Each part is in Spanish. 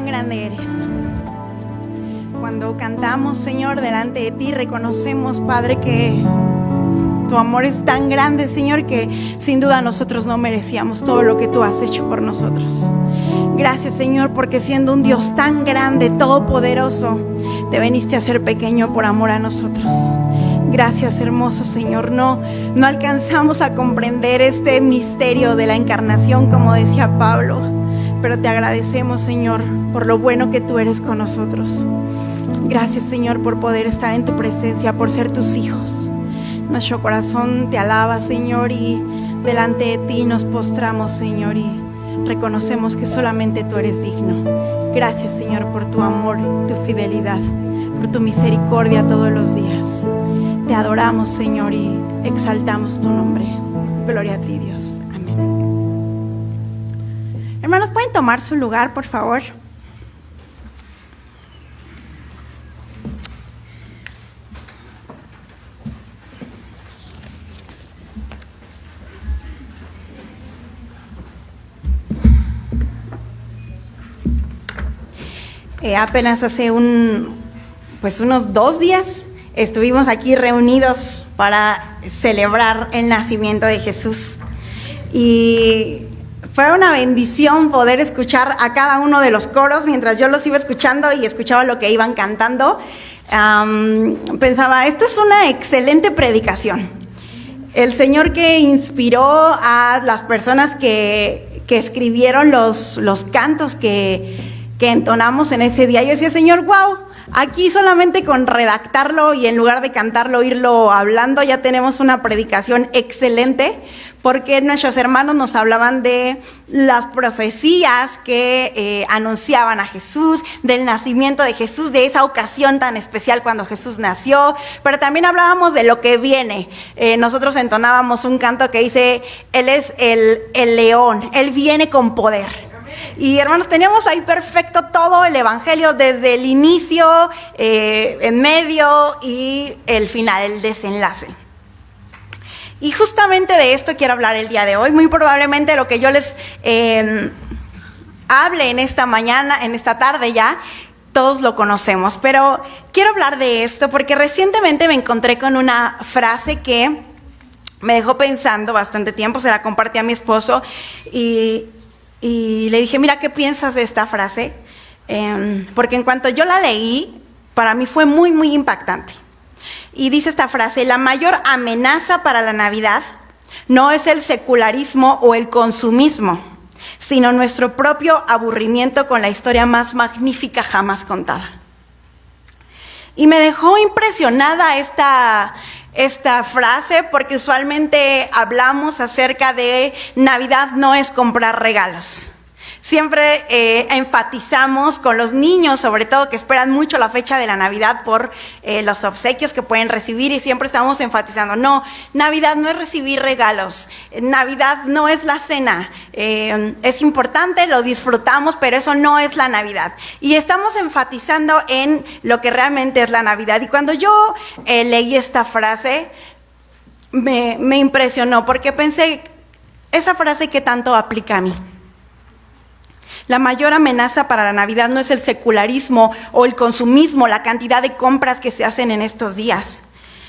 grande eres. Cuando cantamos, Señor, delante de ti, reconocemos, Padre, que tu amor es tan grande, Señor, que sin duda nosotros no merecíamos todo lo que tú has hecho por nosotros. Gracias, Señor, porque siendo un Dios tan grande, todopoderoso, te viniste a ser pequeño por amor a nosotros. Gracias, hermoso Señor. No alcanzamos a comprender este misterio de la encarnación, como decía Pablo, pero te agradecemos, Señor, por lo bueno que tú eres con nosotros. Gracias, Señor, por poder estar en tu presencia, por ser tus hijos. Nuestro corazón te alaba, Señor, y delante de ti nos postramos, Señor, y reconocemos que solamente tú eres digno. Gracias, Señor, por tu amor, tu fidelidad, por tu misericordia todos los días. Te adoramos, Señor, y exaltamos tu nombre. Gloria a ti, Dios. Amén. Hermanos, ¿pueden tomar su lugar, por favor? Apenas hace unos 2 días estuvimos aquí reunidos para celebrar el nacimiento de Jesús. Y fue una bendición poder escuchar a cada uno de los coros mientras yo los iba escuchando y escuchaba lo que iban cantando. Pensaba, esto es una excelente predicación. El Señor que inspiró a las personas que escribieron los cantos que entonamos en ese día. Yo decía, Señor, wow, aquí solamente con redactarlo y en lugar de cantarlo, irlo hablando, ya tenemos una predicación excelente, porque nuestros hermanos nos hablaban de las profecías que anunciaban a Jesús, del nacimiento de Jesús, de esa ocasión tan especial cuando Jesús nació, pero también hablábamos de lo que viene. Nosotros entonábamos un canto que dice, Él es el león, Él viene con poder. Y hermanos, teníamos ahí perfecto todo el evangelio desde el inicio, en medio y el final, el desenlace. Y justamente de esto quiero hablar el día de hoy. Muy probablemente lo que yo les hable en esta mañana, en esta tarde ya, todos lo conocemos. Pero quiero hablar de esto porque recientemente me encontré con una frase que me dejó pensando bastante tiempo. Se la compartí a mi esposo y le dije, mira, ¿qué piensas de esta frase? Porque en cuanto yo la leí, para mí fue muy, muy impactante. Y dice esta frase, la mayor amenaza para la Navidad no es el secularismo o el consumismo, sino nuestro propio aburrimiento con la historia más magnífica jamás contada. Y me dejó impresionada esta frase, porque usualmente hablamos acerca de Navidad no es comprar regalos. Siempre enfatizamos con los niños, sobre todo, que esperan mucho la fecha de la Navidad por los obsequios que pueden recibir, y siempre estamos enfatizando, no, Navidad no es recibir regalos, Navidad no es la cena, es importante, lo disfrutamos, pero eso no es la Navidad. Y estamos enfatizando en lo que realmente es la Navidad. Y cuando yo leí esta frase, me impresionó, porque pensé, esa frase que tanto aplica a mí. La mayor amenaza para la Navidad no es el secularismo o el consumismo, la cantidad de compras que se hacen en estos días,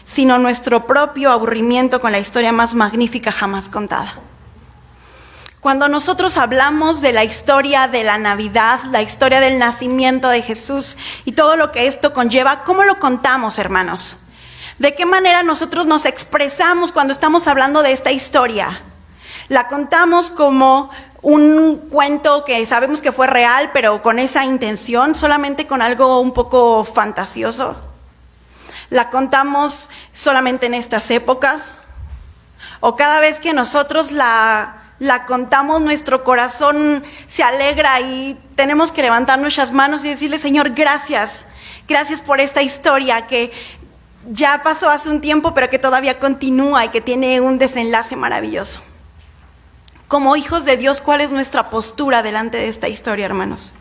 sino nuestro propio aburrimiento con la historia más magnífica jamás contada. Cuando nosotros hablamos de la historia de la Navidad, la historia del nacimiento de Jesús y todo lo que esto conlleva, ¿cómo lo contamos, hermanos? ¿De qué manera nosotros nos expresamos cuando estamos hablando de esta historia? ¿La contamos como un cuento que sabemos que fue real, pero con esa intención, solamente con algo un poco fantasioso? ¿La contamos solamente en estas épocas? ¿O cada vez que nosotros la contamos, nuestro corazón se alegra y tenemos que levantar nuestras manos y decirle, Señor, gracias por esta historia que ya pasó hace un tiempo, pero que todavía continúa y que tiene un desenlace maravilloso? Como hijos de Dios, ¿cuál es nuestra postura delante de esta historia, hermanos?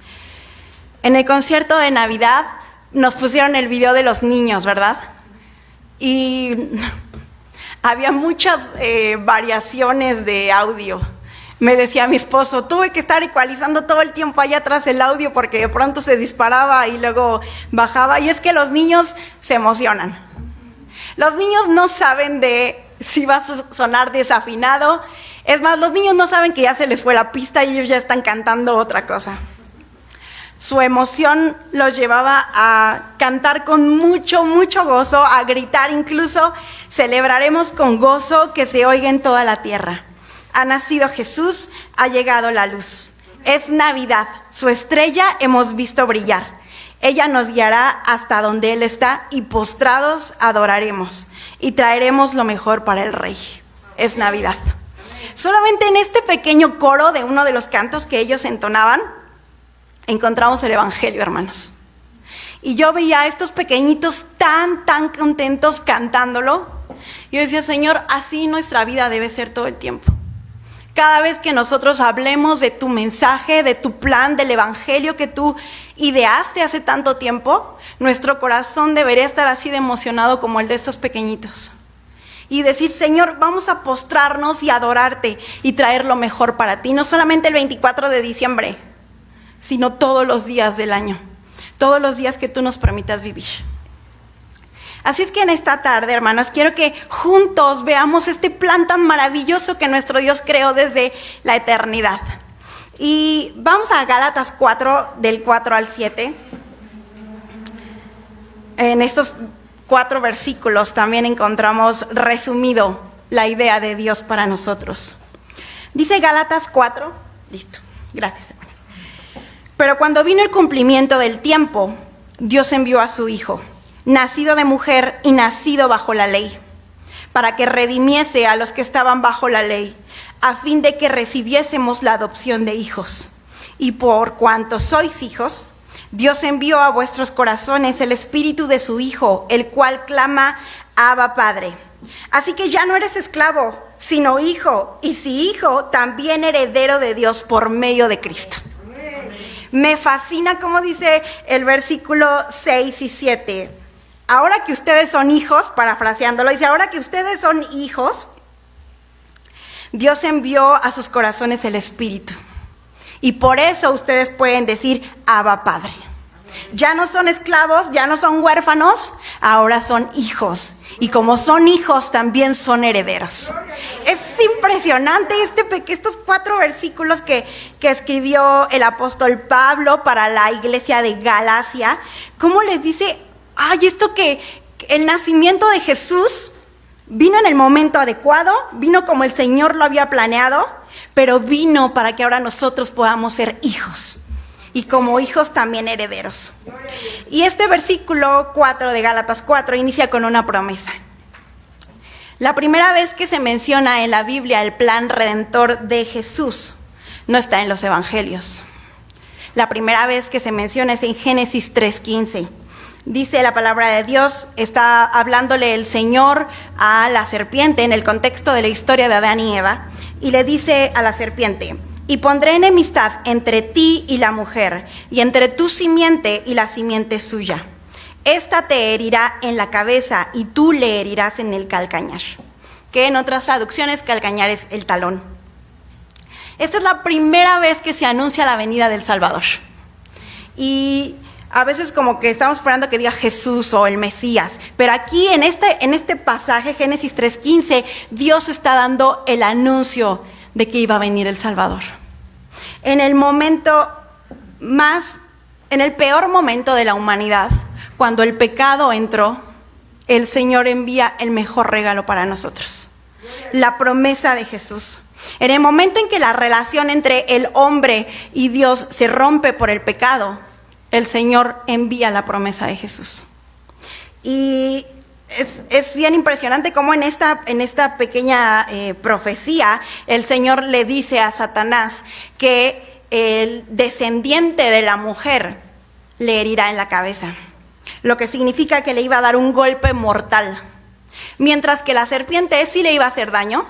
En el concierto de Navidad nos pusieron el video de los niños, ¿verdad? Y había muchas variaciones de audio. Me decía mi esposo, tuve que estar ecualizando todo el tiempo allá atrás el audio porque de pronto se disparaba y luego bajaba. Y es que los niños se emocionan. Los niños no saben de si va a sonar desafinado. Es más, los niños no saben que ya se les fue la pista y ellos ya están cantando otra cosa. Su emoción los llevaba a cantar con mucho, mucho gozo, a gritar incluso, celebraremos con gozo que se oiga en toda la tierra. Ha nacido Jesús, ha llegado la luz. Es Navidad, su estrella hemos visto brillar. Ella nos guiará hasta donde Él está y postrados adoraremos y traeremos lo mejor para el Rey. Es Navidad. Solamente en este pequeño coro de uno de los cantos que ellos entonaban, encontramos el Evangelio, hermanos. Y yo veía a estos pequeñitos tan contentos cantándolo. Yo decía, Señor, así nuestra vida debe ser todo el tiempo. Cada vez que nosotros hablemos de tu mensaje, de tu plan, del Evangelio que tú ideaste hace tanto tiempo, nuestro corazón debería estar así de emocionado como el de estos pequeñitos. Y decir, Señor, vamos a postrarnos y adorarte y traer lo mejor para ti. No solamente el 24 de diciembre, sino todos los días del año. Todos los días que tú nos permitas vivir. Así es que en esta tarde, hermanas, quiero que juntos veamos este plan tan maravilloso que nuestro Dios creó desde la eternidad. Y vamos a Gálatas 4, del 4 al 7. En estos 4 versículos también encontramos resumido la idea de Dios para nosotros. Dice Gálatas 4, listo, gracias hermana. Pero cuando vino el cumplimiento del tiempo, Dios envió a su Hijo, nacido de mujer y nacido bajo la ley, para que redimiese a los que estaban bajo la ley, a fin de que recibiésemos la adopción de hijos. Y por cuanto sois hijos, Dios envió a vuestros corazones el espíritu de su Hijo, el cual clama, Abba, Padre. Así que ya no eres esclavo, sino hijo, y si hijo, también heredero de Dios por medio de Cristo. Me fascina como dice el versículo 6 y 7. Ahora que ustedes son hijos, parafraseándolo, dice, ahora que ustedes son hijos, Dios envió a sus corazones el Espíritu. Y por eso ustedes pueden decir, Abba, Padre. Ya no son esclavos, ya no son huérfanos, ahora son hijos. Y como son hijos, también son herederos. Es impresionante estos 4 versículos que escribió el apóstol Pablo para la iglesia de Galacia. ¿Cómo les dice? Esto que el nacimiento de Jesús vino en el momento adecuado, vino como el Señor lo había planeado, pero vino para que ahora nosotros podamos ser hijos. Y como hijos también herederos. Y este versículo 4 de Gálatas 4 inicia con una promesa. La primera vez que se menciona en la Biblia el plan redentor de Jesús no está en los evangelios. La primera vez que se menciona es en Génesis 3:15. Dice la palabra de Dios, está hablándole el Señor a la serpiente en el contexto de la historia de Adán y Eva, y le dice a la serpiente, y pondré enemistad entre ti y la mujer, y entre tu simiente y la simiente suya. Esta te herirá en la cabeza y tú le herirás en el calcañar. Que en otras traducciones, calcañar es el talón. Esta es la primera vez que se anuncia la venida del Salvador. Y a veces como que estamos esperando que diga Jesús o el Mesías. Pero aquí en este pasaje, Génesis 3:15, Dios está dando el anuncio de que iba a venir el Salvador. En el peor momento de la humanidad, cuando el pecado entró, el Señor envía el mejor regalo para nosotros. La promesa de Jesús. En el momento en que la relación entre el hombre y Dios se rompe por el pecado, el Señor envía la promesa de Jesús. Y es bien impresionante cómo en esta pequeña profecía el Señor le dice a Satanás que el descendiente de la mujer le herirá en la cabeza, lo que significa que le iba a dar un golpe mortal, mientras que la serpiente sí le iba a hacer daño,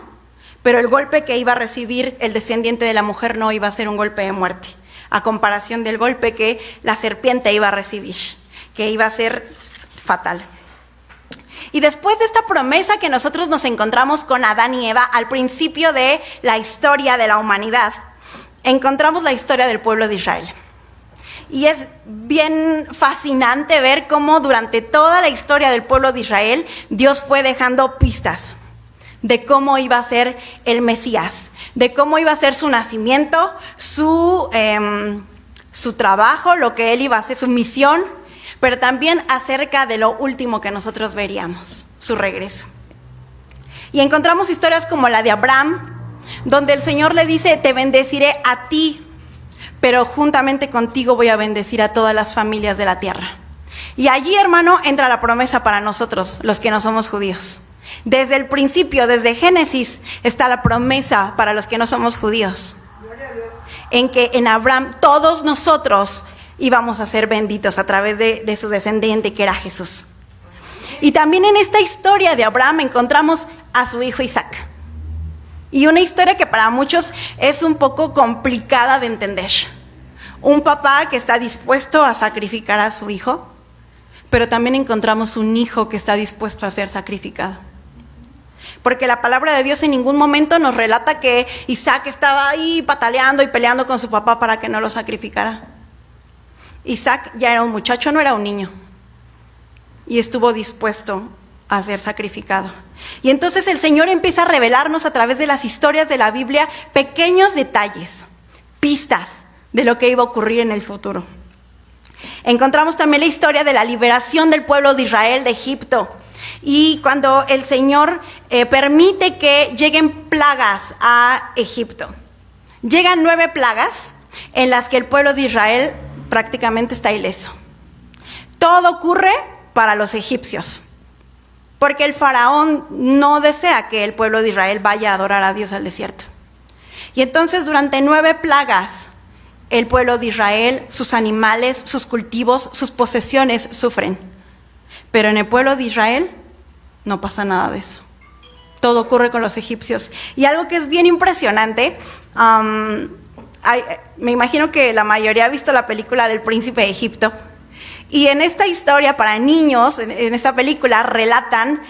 pero el golpe que iba a recibir el descendiente de la mujer no iba a ser un golpe de muerte, a comparación del golpe que la serpiente iba a recibir, que iba a ser fatal. Y después de esta promesa que nosotros nos encontramos con Adán y Eva al principio de la historia de la humanidad, encontramos la historia del pueblo de Israel. Y es bien fascinante ver cómo durante toda la historia del pueblo de Israel, Dios fue dejando pistas de cómo iba a ser el Mesías, de cómo iba a ser su nacimiento, su trabajo, lo que él iba a hacer, su misión, pero también acerca de lo último que nosotros veríamos, su regreso. Y encontramos historias como la de Abraham, donde el Señor le dice: te bendeciré a ti, pero juntamente contigo voy a bendecir a todas las familias de la tierra. Y allí, hermano, entra la promesa para nosotros, los que no somos judíos. Desde el principio, desde Génesis, está la promesa para los que no somos judíos, en que en Abraham todos nosotros íbamos a ser benditos a través de su descendiente, que era Jesús. Y también en esta historia de Abraham encontramos a su hijo Isaac. Y una historia que para muchos es un poco complicada de entender. Un papá que está dispuesto a sacrificar a su hijo, pero también encontramos un hijo que está dispuesto a ser sacrificado. Porque la palabra de Dios en ningún momento nos relata que Isaac estaba ahí pataleando y peleando con su papá para que no lo sacrificara. Isaac ya era un muchacho, no era un niño. Y estuvo dispuesto a ser sacrificado. Y entonces el Señor empieza a revelarnos a través de las historias de la Biblia pequeños detalles, pistas de lo que iba a ocurrir en el futuro. Encontramos también la historia de la liberación del pueblo de Israel de Egipto. Y cuando el Señor permite que lleguen plagas a Egipto. Llegan 9 plagas en las que el pueblo de Israel prácticamente está ileso. Todo ocurre para los egipcios, porque el faraón no desea que el pueblo de Israel vaya a adorar a Dios al desierto. Y entonces durante 9 plagas, el pueblo de Israel, sus animales, sus cultivos, sus posesiones sufren. Pero en el pueblo de Israel no pasa nada de eso. Todo ocurre con los egipcios. Y algo que es bien impresionante, me imagino que la mayoría ha visto la película del Príncipe de Egipto. Y en esta historia para niños, en esta película, relatan,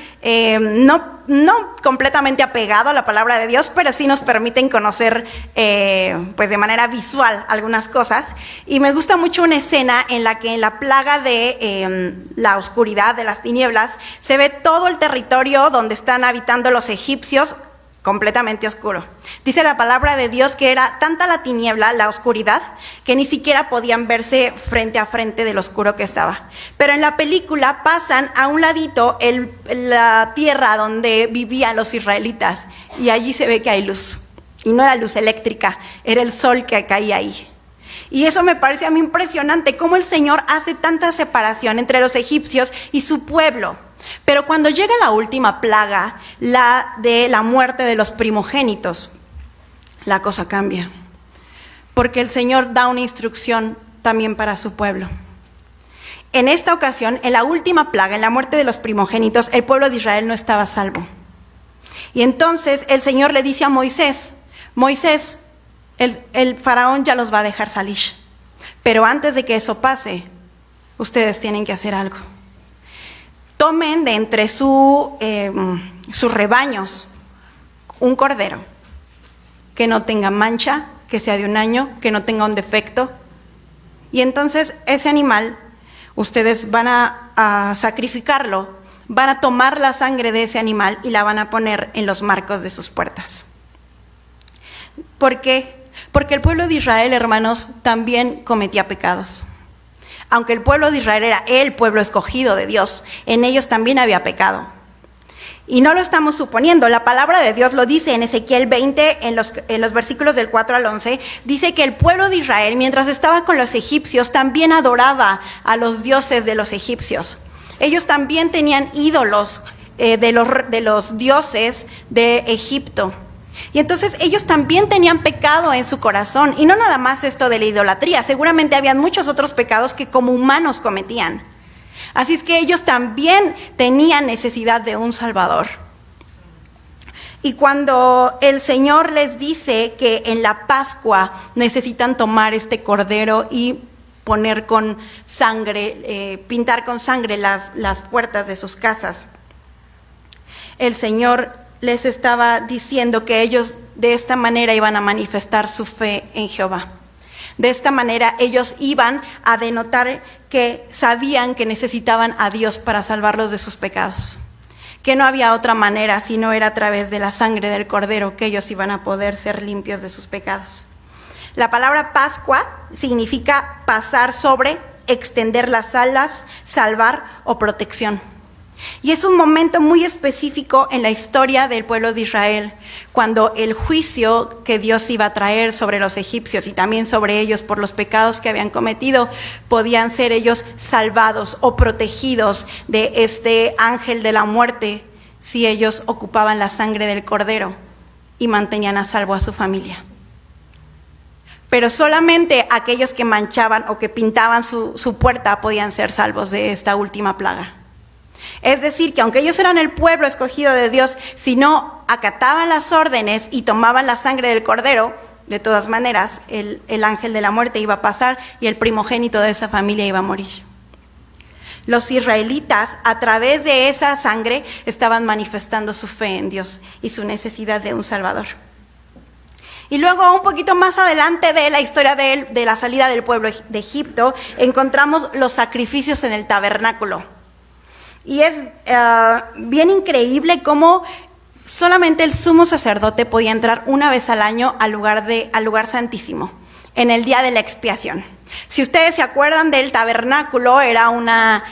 no completamente apegado a la palabra de Dios, pero sí nos permiten conocer pues de manera visual algunas cosas. Y me gusta mucho una escena en la que en la plaga de la oscuridad, de las tinieblas, se ve todo el territorio donde están habitando los egipcios completamente oscuro. Dice la palabra de Dios que era tanta la tiniebla, la oscuridad, que ni siquiera podían verse frente a frente de lo oscuro que estaba. Pero en la película pasan a un ladito la tierra donde vivían los israelitas, y allí se ve que hay luz. Y no era luz eléctrica, era el sol que caía ahí. Y eso me parece a mí impresionante, cómo el Señor hace tanta separación entre los egipcios y su pueblo. Pero cuando llega la última plaga, la de la muerte de los primogénitos, la cosa cambia. Porque el Señor da una instrucción también para su pueblo. En esta ocasión, en la última plaga, en la muerte de los primogénitos, el pueblo de Israel no estaba a salvo. Y entonces el Señor le dice a Moisés: Moisés, el faraón ya los va a dejar salir. Pero antes de que eso pase, ustedes tienen que hacer algo. Tomen de entre sus rebaños un cordero que no tenga mancha, que sea de 1 año, que no tenga un defecto. Y entonces ese animal, ustedes van a sacrificarlo, van a tomar la sangre de ese animal y la van a poner en los marcos de sus puertas. ¿Por qué? Porque el pueblo de Israel, hermanos, también cometía pecados. Aunque el pueblo de Israel era el pueblo escogido de Dios, en ellos también había pecado. Y no lo estamos suponiendo, la palabra de Dios lo dice en Ezequiel 20, en los versículos del 4 al 11, dice que el pueblo de Israel, mientras estaba con los egipcios, también adoraba a los dioses de los egipcios. Ellos también tenían ídolos de los dioses de Egipto. Y entonces ellos también tenían pecado en su corazón, y no nada más esto de la idolatría, seguramente habían muchos otros pecados que como humanos cometían. Así es que ellos también tenían necesidad de un Salvador. Y cuando el Señor les dice que en la Pascua necesitan tomar este cordero y poner con sangre, pintar con sangre las puertas de sus casas, el Señor les estaba diciendo que ellos de esta manera iban a manifestar su fe en Jehová. De esta manera ellos iban a denotar que sabían que necesitaban a Dios para salvarlos de sus pecados, que no había otra manera si no era a través de la sangre del Cordero que ellos iban a poder ser limpios de sus pecados. La palabra Pascua significa pasar sobre, extender las alas, salvar o protección. Y es un momento muy específico en la historia del pueblo de Israel, cuando el juicio que Dios iba a traer sobre los egipcios y también sobre ellos por los pecados que habían cometido, podían ser ellos salvados o protegidos de este ángel de la muerte si ellos ocupaban la sangre del Cordero y mantenían a salvo a su familia. Pero solamente aquellos que manchaban o que pintaban su puerta podían ser salvos de esta última plaga. Es decir, que aunque ellos eran el pueblo escogido de Dios, si no acataban las órdenes y tomaban la sangre del Cordero, de todas maneras, el ángel de la muerte iba a pasar y el primogénito de esa familia iba a morir. Los israelitas, a través de esa sangre, estaban manifestando su fe en Dios y su necesidad de un Salvador. Y luego, un poquito más adelante de la historia de la salida del pueblo de Egipto, encontramos los sacrificios en el tabernáculo. Y es bien increíble cómo solamente el sumo sacerdote podía entrar una vez al año al lugar santísimo, en el día de la expiación. Si ustedes se acuerdan del tabernáculo, era una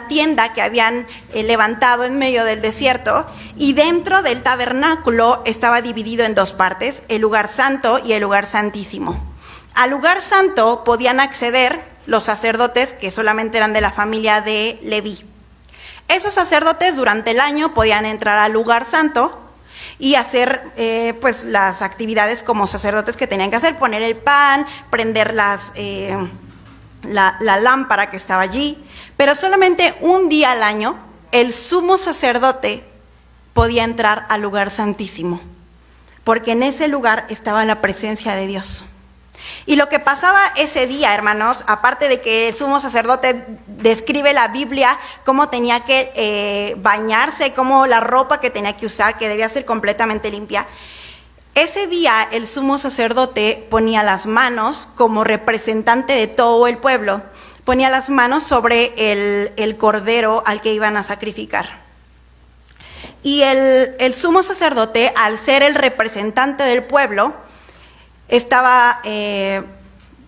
tienda que habían levantado en medio del desierto, y dentro del tabernáculo estaba dividido en dos partes, el lugar santo y el lugar santísimo. Al lugar santo podían acceder los sacerdotes que solamente eran de la familia de Leví. Esos sacerdotes durante el año podían entrar al lugar santo y hacer pues las actividades como sacerdotes que tenían que hacer, poner el pan, prender la lámpara que estaba allí. Pero solamente un día al año el sumo sacerdote podía entrar al lugar santísimo, porque en ese lugar estaba la presencia de Dios. Y lo que pasaba ese día, hermanos, aparte de que el sumo sacerdote describe la Biblia cómo tenía que bañarse, cómo la ropa que tenía que usar, que debía ser completamente limpia, ese día el sumo sacerdote ponía las manos como representante de todo el pueblo, ponía las manos sobre el cordero al que iban a sacrificar. Y el sumo sacerdote, al ser el representante del pueblo, estaba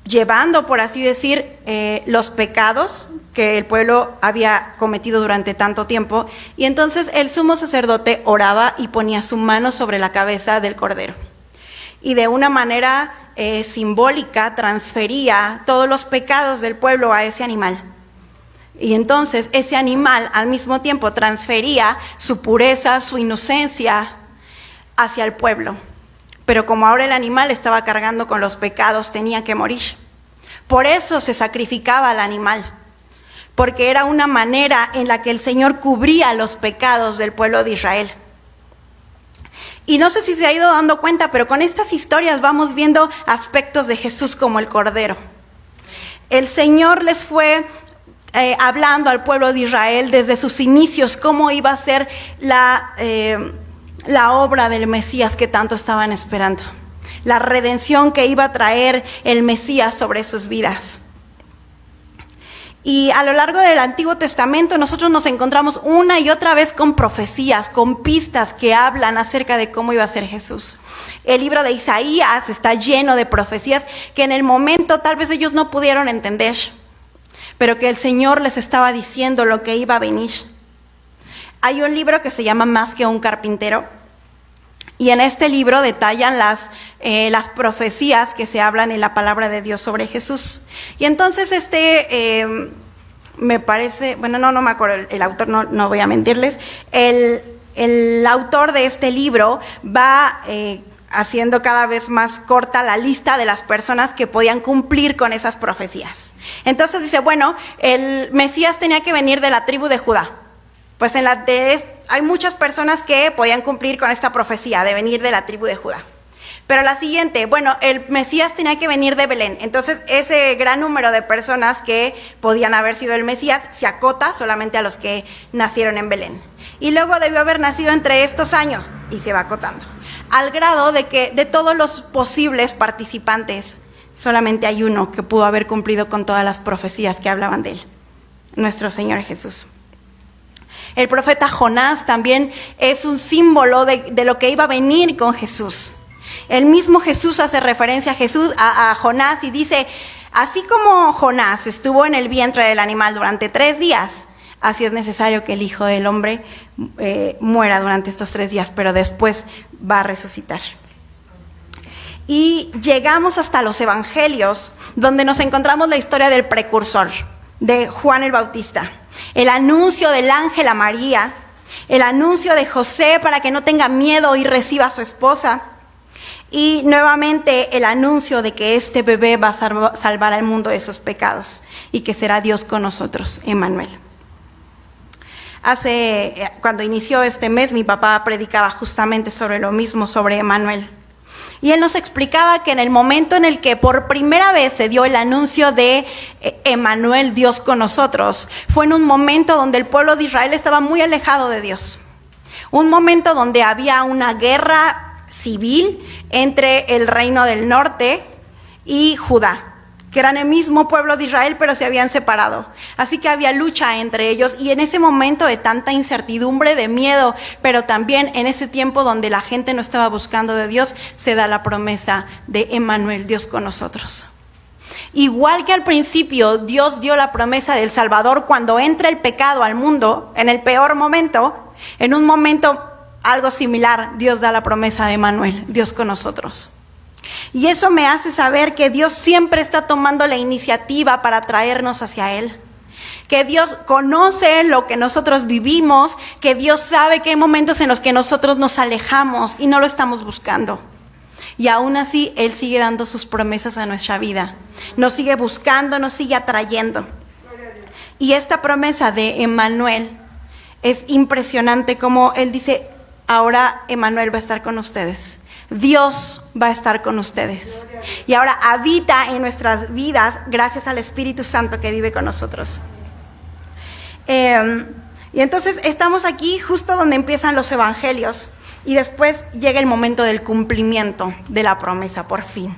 llevando, por así decir, los pecados que el pueblo había cometido durante tanto tiempo. Y entonces el sumo sacerdote oraba y ponía su mano sobre la cabeza del cordero. Y de una manera simbólica transfería todos los pecados del pueblo a ese animal. Y entonces ese animal al mismo tiempo transfería su pureza, su inocencia hacia el pueblo. Pero como ahora el animal estaba cargando con los pecados, tenía que morir. Por eso se sacrificaba al animal, porque era una manera en la que el Señor cubría los pecados del pueblo de Israel. Y no sé si se ha ido dando cuenta, pero con estas historias vamos viendo aspectos de Jesús como el Cordero. El Señor les fue hablando al pueblo de Israel desde sus inicios cómo iba a ser la obra del Mesías que tanto estaban esperando, la redención que iba a traer el Mesías sobre sus vidas. Y a lo largo del Antiguo Testamento nosotros nos encontramos una y otra vez con profecías, con pistas que hablan acerca de cómo iba a ser Jesús. El libro de Isaías está lleno de profecías que en el momento tal vez ellos no pudieron entender, pero que el Señor les estaba diciendo lo que iba a venir. Hay un libro que se llama Más que un carpintero, y en este libro detallan las profecías que se hablan en la palabra de Dios sobre Jesús. Y entonces me parece, bueno, no me acuerdo el autor, no voy a mentirles. El autor de este libro va haciendo cada vez más corta la lista de las personas que podían cumplir con esas profecías. Entonces dice, bueno, el Mesías tenía que venir de la tribu de Judá. Pues hay muchas personas que podían cumplir con esta profecía de venir de la tribu de Judá. Pero la siguiente, bueno, el Mesías tenía que venir de Belén. Entonces ese gran número de personas que podían haber sido el Mesías se acota solamente a los que nacieron en Belén. y luego debió haber nacido entre estos años, y se va acotando, al grado de que de todos los posibles participantes, solamente hay uno que pudo haber cumplido con todas las profecías que hablaban de él, nuestro Señor Jesús. El profeta Jonás también es un símbolo de lo que iba a venir con Jesús. El mismo Jesús hace referencia a Jonás y dice, así como Jonás estuvo en el vientre del animal durante 3 días, así es necesario que el Hijo del Hombre muera durante estos 3 días, pero después va a resucitar. Y llegamos hasta los evangelios, donde nos encontramos la historia del precursor, de Juan el Bautista. El anuncio del ángel a María, el anuncio de José para que no tenga miedo y reciba a su esposa. Y nuevamente el anuncio de que este bebé va a salvar al mundo de sus pecados y que será Dios con nosotros, Emmanuel. Cuando inició este mes, mi papá predicaba justamente sobre lo mismo, sobre Emmanuel. Y él nos explicaba que en el momento en el que por primera vez se dio el anuncio de Emmanuel, Dios con nosotros, fue en un momento donde el pueblo de Israel estaba muy alejado de Dios. Un momento donde había una guerra civil entre el reino del norte y Judá, que eran el mismo pueblo de Israel, pero se habían separado. Así que había lucha entre ellos, y en ese momento de tanta incertidumbre, de miedo, pero también en ese tiempo donde la gente no estaba buscando de Dios, se da la promesa de Emmanuel, Dios con nosotros. Igual que al principio Dios dio la promesa del Salvador cuando entra el pecado al mundo, en el peor momento, en un momento algo similar, Dios da la promesa de Emmanuel, Dios con nosotros. Y eso me hace saber que Dios siempre está tomando la iniciativa para traernos hacia Él. Que Dios conoce lo que nosotros vivimos, que Dios sabe que hay momentos en los que nosotros nos alejamos y no lo estamos buscando. Y aún así Él sigue dando sus promesas a nuestra vida. Nos sigue buscando, nos sigue atrayendo. Y esta promesa de Emmanuel es impresionante, como Él dice, ahora Emmanuel va a estar con ustedes. Dios va a estar con ustedes. Y ahora habita en nuestras vidas gracias al Espíritu Santo que vive con nosotros. Y entonces estamos aquí justo donde empiezan los evangelios. Y después llega el momento del cumplimiento de la promesa, por fin.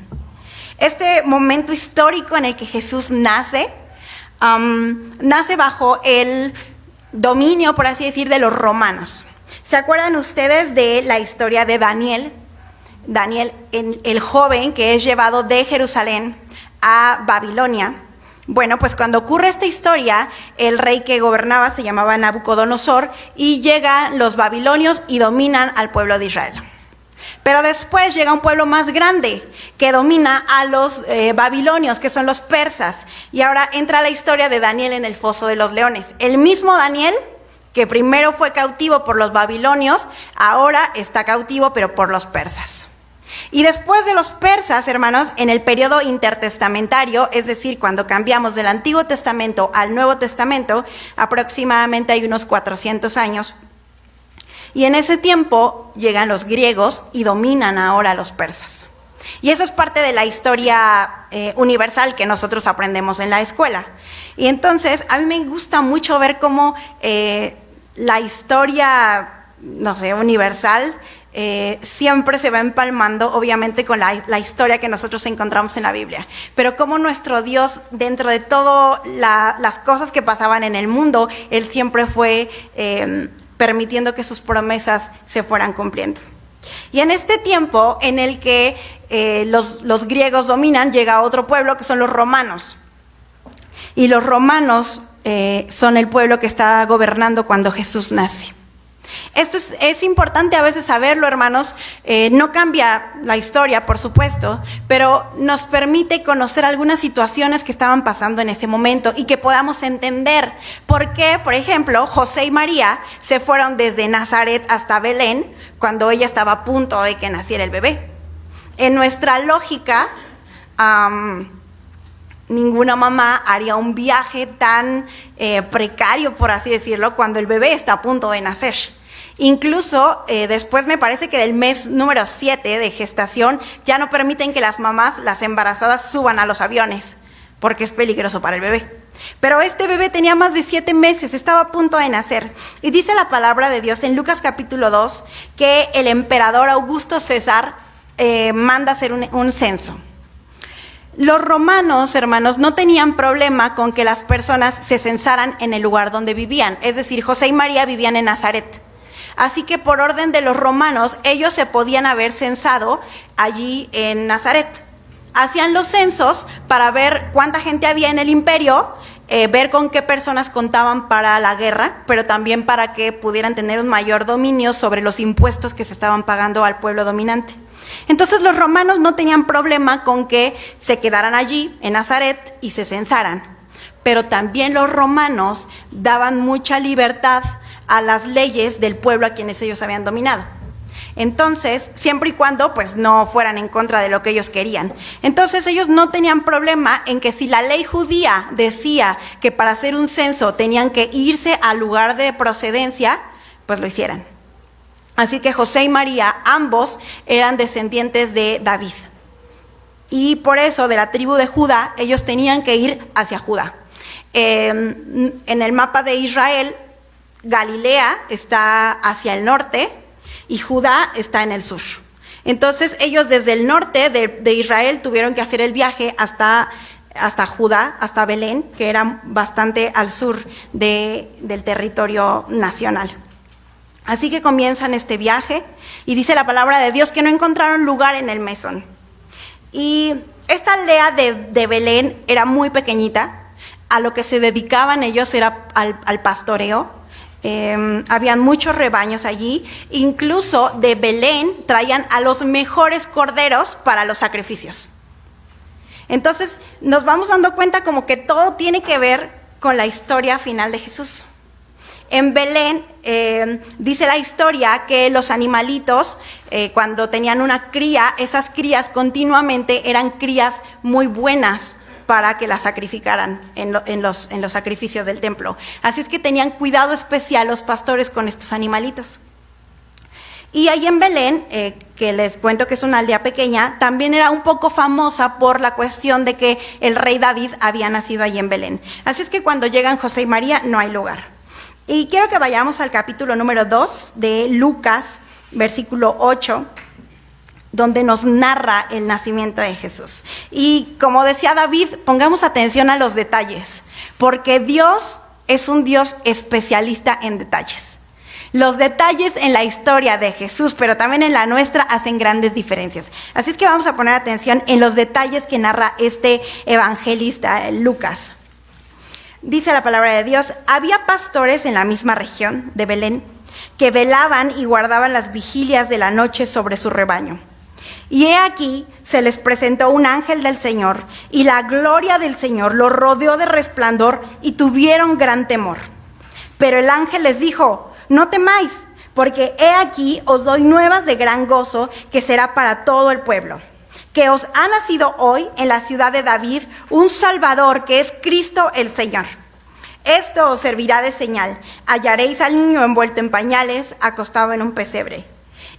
Este momento histórico en el que Jesús nace, nace bajo el dominio, por así decir, de los romanos. ¿Se acuerdan ustedes de la historia de Daniel? Daniel, el joven que es llevado de Jerusalén a Babilonia. Bueno, pues cuando ocurre esta historia, el rey que gobernaba se llamaba Nabucodonosor, y llegan los babilonios y dominan al pueblo de Israel. Pero después llega un pueblo más grande que domina a los babilonios, que son los persas. Y ahora entra la historia de Daniel en el foso de los leones. El mismo Daniel, que primero fue cautivo por los babilonios, ahora está cautivo pero por los persas. Y después de los persas, hermanos, en el periodo intertestamentario, es decir, cuando cambiamos del Antiguo Testamento al Nuevo Testamento, aproximadamente hay unos 400 años. Y en ese tiempo llegan los griegos y dominan ahora a los persas. Y eso es parte de la historia universal que nosotros aprendemos en la escuela. Y entonces a mí me gusta mucho ver cómo la historia, universal, siempre se va empalmando, obviamente, con la historia que nosotros encontramos en la Biblia. Pero como nuestro Dios, dentro de todas las cosas que pasaban en el mundo, Él siempre fue permitiendo que sus promesas se fueran cumpliendo. Y en este tiempo en el que los griegos dominan, llega otro pueblo que son los romanos. Y los romanos son el pueblo que está gobernando cuando Jesús nace. Esto es importante a veces saberlo, hermanos. No cambia la historia, por supuesto, pero nos permite conocer algunas situaciones que estaban pasando en ese momento y que podamos entender por qué, por ejemplo, José y María se fueron desde Nazaret hasta Belén cuando ella estaba a punto de que naciera el bebé. En nuestra lógica, ninguna mamá haría un viaje tan precario, por así decirlo, cuando el bebé está a punto de nacer. Incluso después me parece que del mes número 7 de gestación ya no permiten que las mamás, las embarazadas, suban a los aviones porque es peligroso para el bebé. Pero este bebé tenía más de 7 meses, estaba a punto de nacer. Y dice la palabra de Dios en Lucas capítulo 2 que el emperador Augusto César manda hacer un censo. Los romanos, hermanos, no tenían problema con que las personas se censaran en el lugar donde vivían. Es decir, José y María vivían en Nazaret. Así que por orden de los romanos, ellos se podían haber censado allí en Nazaret. Hacían los censos para ver cuánta gente había en el imperio, ver con qué personas contaban para la guerra, pero también para que pudieran tener un mayor dominio sobre los impuestos que se estaban pagando al pueblo dominante. Entonces los romanos no tenían problema con que se quedaran allí en Nazaret y se censaran, pero también los romanos daban mucha libertad a las leyes del pueblo a quienes ellos habían dominado. Entonces, siempre y cuando pues no fueran en contra de lo que ellos querían. Entonces ellos no tenían problema en que si la ley judía decía que para hacer un censo tenían que irse al lugar de procedencia, pues lo hicieran. Así que José y María, ambos eran descendientes de David. Y por eso de la tribu de Judá, ellos tenían que ir hacia Judá. En el mapa de Israel, Galilea está hacia el norte y Judá está en el sur. Entonces ellos desde el norte de Israel tuvieron que hacer el viaje hasta Judá, hasta Belén, que era bastante al sur del territorio nacional. Así que comienzan este viaje y dice la palabra de Dios que no encontraron lugar en el mesón. Y esta aldea de Belén era muy pequeñita. A lo que se dedicaban ellos era al pastoreo. Habían muchos rebaños allí. Incluso de Belén traían a los mejores corderos para los sacrificios. Entonces nos vamos dando cuenta como que todo tiene que ver con la historia final de Jesús. En Belén dice la historia que los animalitos, cuando tenían una cría, esas crías continuamente eran crías muy buenas para que las sacrificaran en los sacrificios del templo. Así es que tenían cuidado especial los pastores con estos animalitos. Y ahí en Belén, que les cuento que es una aldea pequeña, también era un poco famosa por la cuestión de que el rey David había nacido ahí en Belén. Así es que cuando llegan José y María no hay lugar. Y quiero que vayamos al capítulo número 2 de Lucas, versículo 8, donde nos narra el nacimiento de Jesús. Y como decía David, pongamos atención a los detalles, porque Dios es un Dios especialista en detalles. Los detalles en la historia de Jesús, pero también en la nuestra, hacen grandes diferencias. Así es que vamos a poner atención en los detalles que narra este evangelista, Lucas. Dice la palabra de Dios: había pastores en la misma región de Belén que velaban y guardaban las vigilias de la noche sobre su rebaño. Y he aquí, se les presentó un ángel del Señor, y la gloria del Señor los rodeó de resplandor, y tuvieron gran temor. Pero el ángel les dijo: no temáis, porque he aquí os doy nuevas de gran gozo, que será para todo el pueblo. Que os ha nacido hoy en la ciudad de David un Salvador, que es Cristo el Señor. Esto os servirá de señal: hallaréis al niño envuelto en pañales, acostado en un pesebre.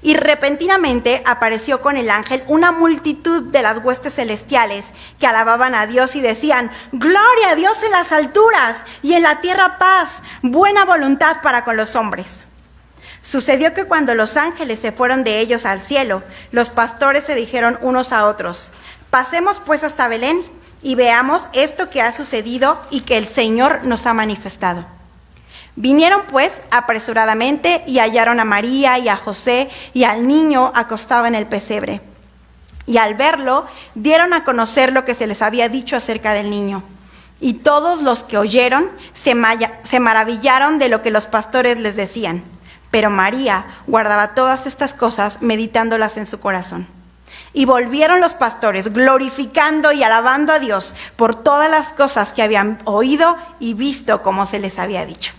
Y repentinamente apareció con el ángel una multitud de las huestes celestiales que alababan a Dios y decían: gloria a Dios en las alturas y en la tierra paz, buena voluntad para con los hombres. Sucedió que cuando los ángeles se fueron de ellos al cielo, los pastores se dijeron unos a otros: pasemos pues hasta Belén y veamos esto que ha sucedido y que el Señor nos ha manifestado. Vinieron pues apresuradamente y hallaron a María y a José y al niño acostado en el pesebre. Y al verlo, dieron a conocer lo que se les había dicho acerca del niño. Y todos los que oyeron se maravillaron de lo que los pastores les decían. Pero María guardaba todas estas cosas, meditándolas en su corazón. Y volvieron los pastores, glorificando y alabando a Dios por todas las cosas que habían oído y visto como se les había dicho.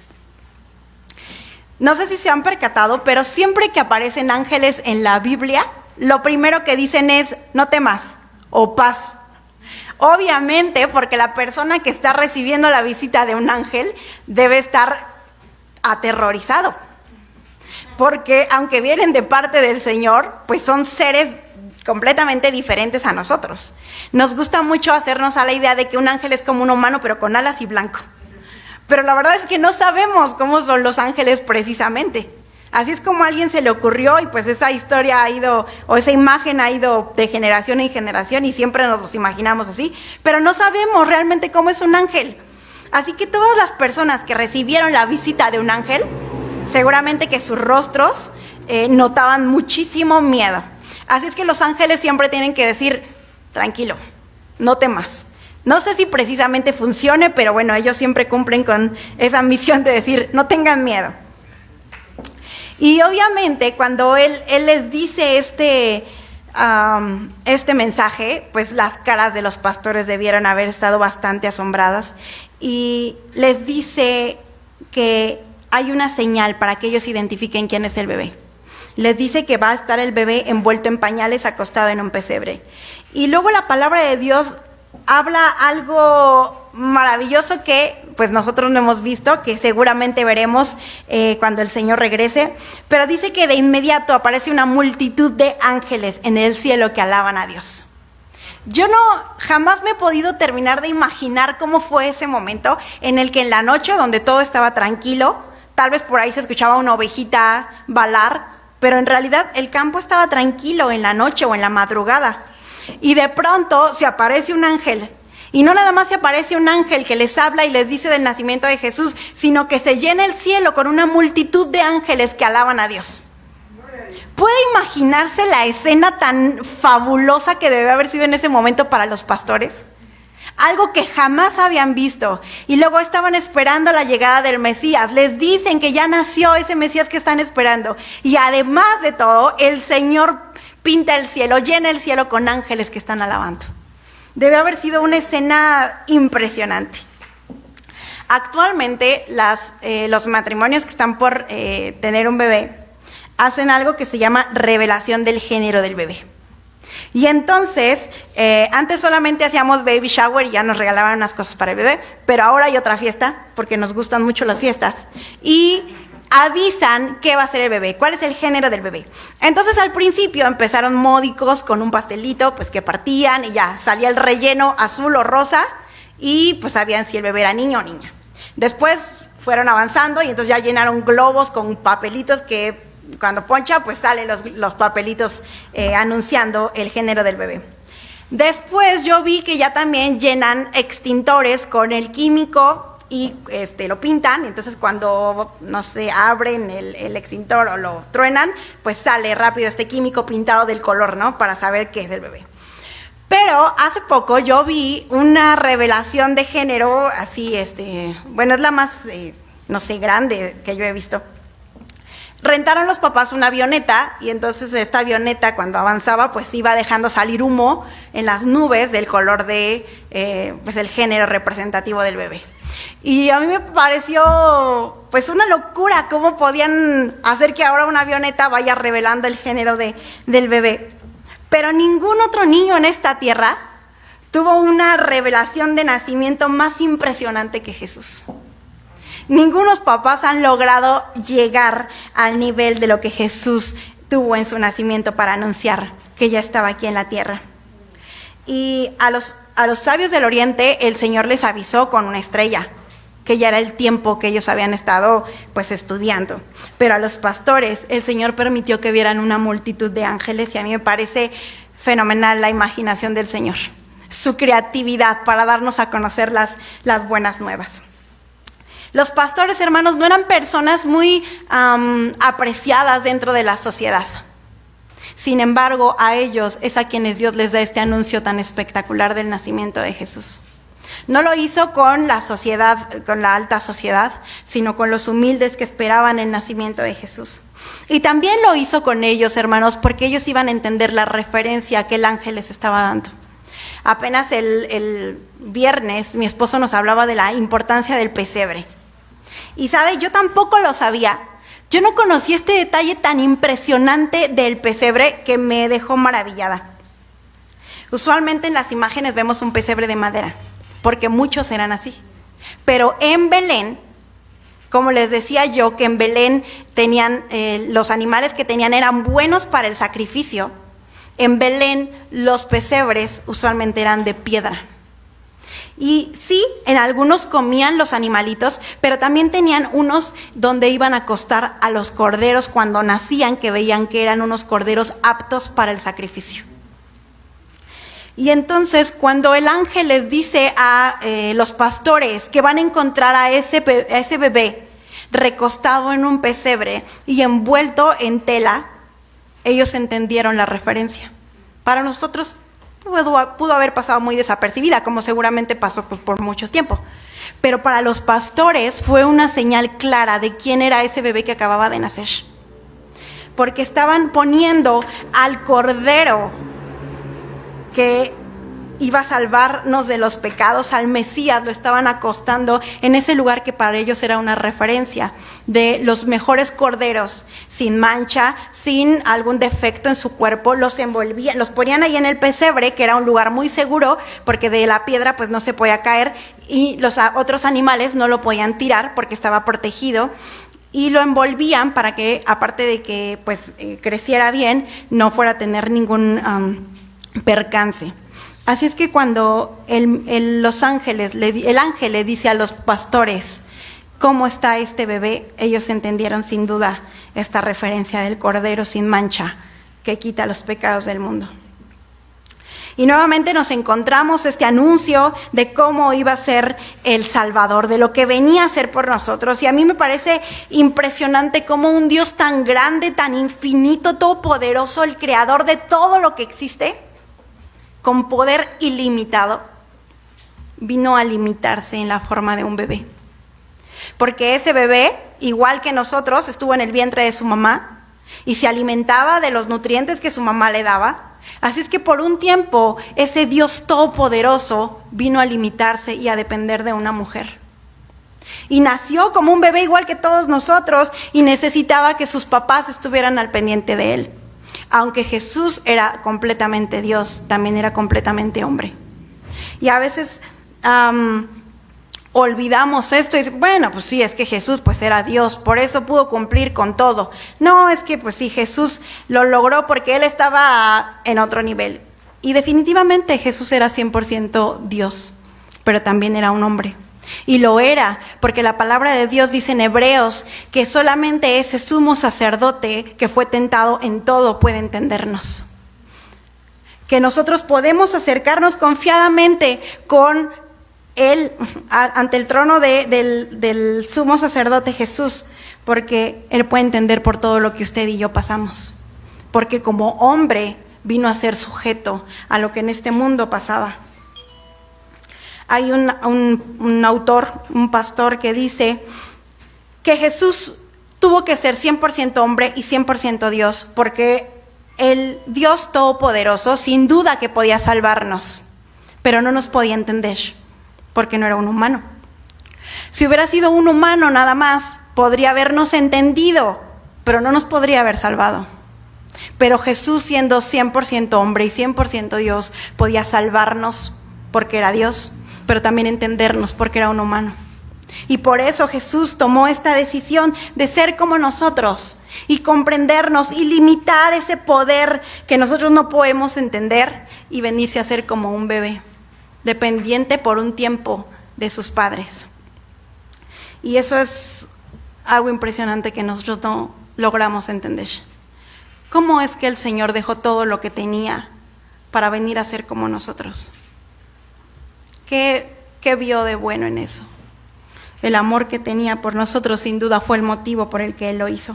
No sé si se han percatado, pero siempre que aparecen ángeles en la Biblia, lo primero que dicen es: no temas, o paz. Obviamente, porque la persona que está recibiendo la visita de un ángel debe estar aterrorizado. Porque aunque vienen de parte del Señor, pues son seres completamente diferentes a nosotros. Nos gusta mucho hacernos a la idea de que un ángel es como un humano, pero con alas y blanco. Pero la verdad es que no sabemos cómo son los ángeles precisamente. Así es como a alguien se le ocurrió y pues esa historia ha ido, o esa imagen ha ido de generación en generación y siempre nos los imaginamos así, pero no sabemos realmente cómo es un ángel. Así que todas las personas que recibieron la visita de un ángel, seguramente que sus rostros notaban muchísimo miedo. Así es que los ángeles siempre tienen que decir, tranquilo, no temas. No sé si precisamente funcione, pero bueno, ellos siempre cumplen con esa misión de decir, no tengan miedo. Y obviamente cuando él les dice este mensaje, pues las caras de los pastores debieron haber estado bastante asombradas. Y les dice que hay una señal para que ellos identifiquen quién es el bebé. Les dice que va a estar el bebé envuelto en pañales, acostado en un pesebre. Y luego la palabra de Dios habla algo maravilloso que pues nosotros no hemos visto, que seguramente veremos cuando el Señor regrese, pero dice que de inmediato aparece una multitud de ángeles en el cielo que alaban a Dios. Yo jamás me he podido terminar de imaginar cómo fue ese momento en el que en la noche, donde todo estaba tranquilo, tal vez por ahí se escuchaba una ovejita balar, pero en realidad el campo estaba tranquilo en la noche o en la madrugada. Y de pronto se aparece un ángel. Y no nada más se aparece un ángel que les habla y les dice del nacimiento de Jesús, sino que se llena el cielo con una multitud de ángeles que alaban a Dios. ¿Puede imaginarse la escena tan fabulosa que debe haber sido en ese momento para los pastores? Algo que jamás habían visto. Y luego estaban esperando la llegada del Mesías. Les dicen que ya nació ese Mesías que están esperando. Y además de todo, el Señor pinta el cielo, llena el cielo con ángeles que están alabando. Debe haber sido una escena impresionante. Actualmente los matrimonios que están por tener un bebé hacen algo que se llama revelación del género del bebé. Y entonces, antes solamente hacíamos baby shower y ya nos regalaban unas cosas para el bebé, pero ahora hay otra fiesta, porque nos gustan mucho las fiestas, y avisan qué va a ser el bebé, cuál es el género del bebé. Entonces al principio empezaron módicos con un pastelito, pues que partían y ya salía el relleno azul o rosa y pues sabían si el bebé era niño o niña. Después fueron avanzando y entonces ya llenaron globos con papelitos que cuando poncha pues salen los papelitos anunciando el género del bebé. Después yo vi que ya también llenan extintores con el químico y lo pintan, entonces cuando, no sé, abren el extintor o lo truenan, pues sale rápido este químico pintado del color, ¿no? Para saber qué es el bebé. Pero hace poco yo vi una revelación de género, así, bueno, es la más, no sé, grande que yo he visto. Rentaron los papás una avioneta y entonces esta avioneta cuando avanzaba pues iba dejando salir humo en las nubes del color de pues el género representativo del bebé. Y a mí me pareció pues una locura cómo podían hacer que ahora una avioneta vaya revelando el género del bebé. Pero ningún otro niño en esta tierra tuvo una revelación de nacimiento más impresionante que Jesús. Ningunos papás han logrado llegar al nivel de lo que Jesús tuvo en su nacimiento para anunciar que ya estaba aquí en la tierra. Y a los sabios del oriente el Señor les avisó con una estrella, que ya era el tiempo que ellos habían estado pues estudiando. Pero a los pastores el Señor permitió que vieran una multitud de ángeles y a mí me parece fenomenal la imaginación del Señor, su creatividad para darnos a conocer las buenas nuevas. Los pastores, hermanos, no eran personas muy apreciadas dentro de la sociedad. Sin embargo, a ellos es a quienes Dios les da este anuncio tan espectacular del nacimiento de Jesús. No lo hizo con la sociedad, con la alta sociedad, sino con los humildes que esperaban el nacimiento de Jesús. Y también lo hizo con ellos, hermanos, porque ellos iban a entender la referencia que el ángel les estaba dando. Apenas el viernes mi esposo nos hablaba de la importancia del pesebre. Y sabe, yo tampoco lo sabía. Yo no conocí este detalle tan impresionante del pesebre que me dejó maravillada. Usualmente en las imágenes vemos un pesebre de madera, porque muchos eran así. Pero en Belén, como les decía yo, que en Belén tenían, los animales que tenían eran buenos para el sacrificio. En Belén los pesebres usualmente eran de piedra. Y sí, en algunos comían los animalitos, pero también tenían unos donde iban a acostar a los corderos cuando nacían, que veían que eran unos corderos aptos para el sacrificio. Y entonces cuando el ángel les dice a los pastores que van a encontrar a ese bebé recostado en un pesebre y envuelto en tela, ellos entendieron la referencia. Para nosotros pudo haber pasado muy desapercibida, como seguramente pasó por mucho tiempo. Pero para los pastores fue una señal clara de quién era ese bebé que acababa de nacer. Porque estaban poniendo al cordero que iba a salvarnos de los pecados, al Mesías, lo estaban acostando en ese lugar que para ellos era una referencia de los mejores corderos, sin mancha, sin algún defecto en su cuerpo. Los envolvían, los ponían ahí en el pesebre, que era un lugar muy seguro, porque de la piedra pues no se podía caer, y los otros animales no lo podían tirar porque estaba protegido. Y lo envolvían para que, aparte de que pues creciera bien, no fuera a tener ningún percance. Así es que cuando el ángel le dice a los pastores cómo está este bebé, ellos entendieron sin duda esta referencia del cordero sin mancha que quita los pecados del mundo. Y nuevamente nos encontramos este anuncio de cómo iba a ser el Salvador, de lo que venía a ser por nosotros. Y a mí me parece impresionante cómo un Dios tan grande, tan infinito, todopoderoso, el creador de todo lo que existe, con poder ilimitado, vino a limitarse en la forma de un bebé. Porque ese bebé, igual que nosotros, estuvo en el vientre de su mamá y se alimentaba de los nutrientes que su mamá le daba. Así es que por un tiempo ese Dios todopoderoso vino a limitarse y a depender de una mujer. Y nació como un bebé igual que todos nosotros y necesitaba que sus papás estuvieran al pendiente de él. Aunque Jesús era completamente Dios, también era completamente hombre. Y a veces olvidamos esto y dicen, bueno, pues sí, es que Jesús pues era Dios, por eso pudo cumplir con todo. No, es que pues sí, Jesús lo logró porque Él estaba en otro nivel. Y definitivamente Jesús era 100% Dios, pero también era un hombre. Y lo era, porque la palabra de Dios dice en Hebreos que solamente ese sumo sacerdote que fue tentado en todo puede entendernos. Que nosotros podemos acercarnos confiadamente con Él ante el trono del sumo sacerdote Jesús, porque Él puede entender por todo lo que usted y yo pasamos. Porque como hombre vino a ser sujeto a lo que en este mundo pasaba. Hay un autor, un pastor que dice que Jesús tuvo que ser 100% hombre y 100% Dios, porque el Dios todopoderoso sin duda que podía salvarnos, pero no nos podía entender, porque no era un humano. Si hubiera sido un humano nada más, podría habernos entendido, pero no nos podría haber salvado. Pero Jesús, siendo 100% hombre y 100% Dios, podía salvarnos porque era Dios, pero también entendernos porque era un humano. Y por eso Jesús tomó esta decisión de ser como nosotros y comprendernos y limitar ese poder que nosotros no podemos entender y venirse a ser como un bebé, dependiente por un tiempo de sus padres. Y eso es algo impresionante que nosotros no logramos entender. ¿Cómo es que el Señor dejó todo lo que tenía para venir a ser como nosotros? ¿Qué vio de bueno en eso? El amor que tenía por nosotros sin duda fue el motivo por el que Él lo hizo.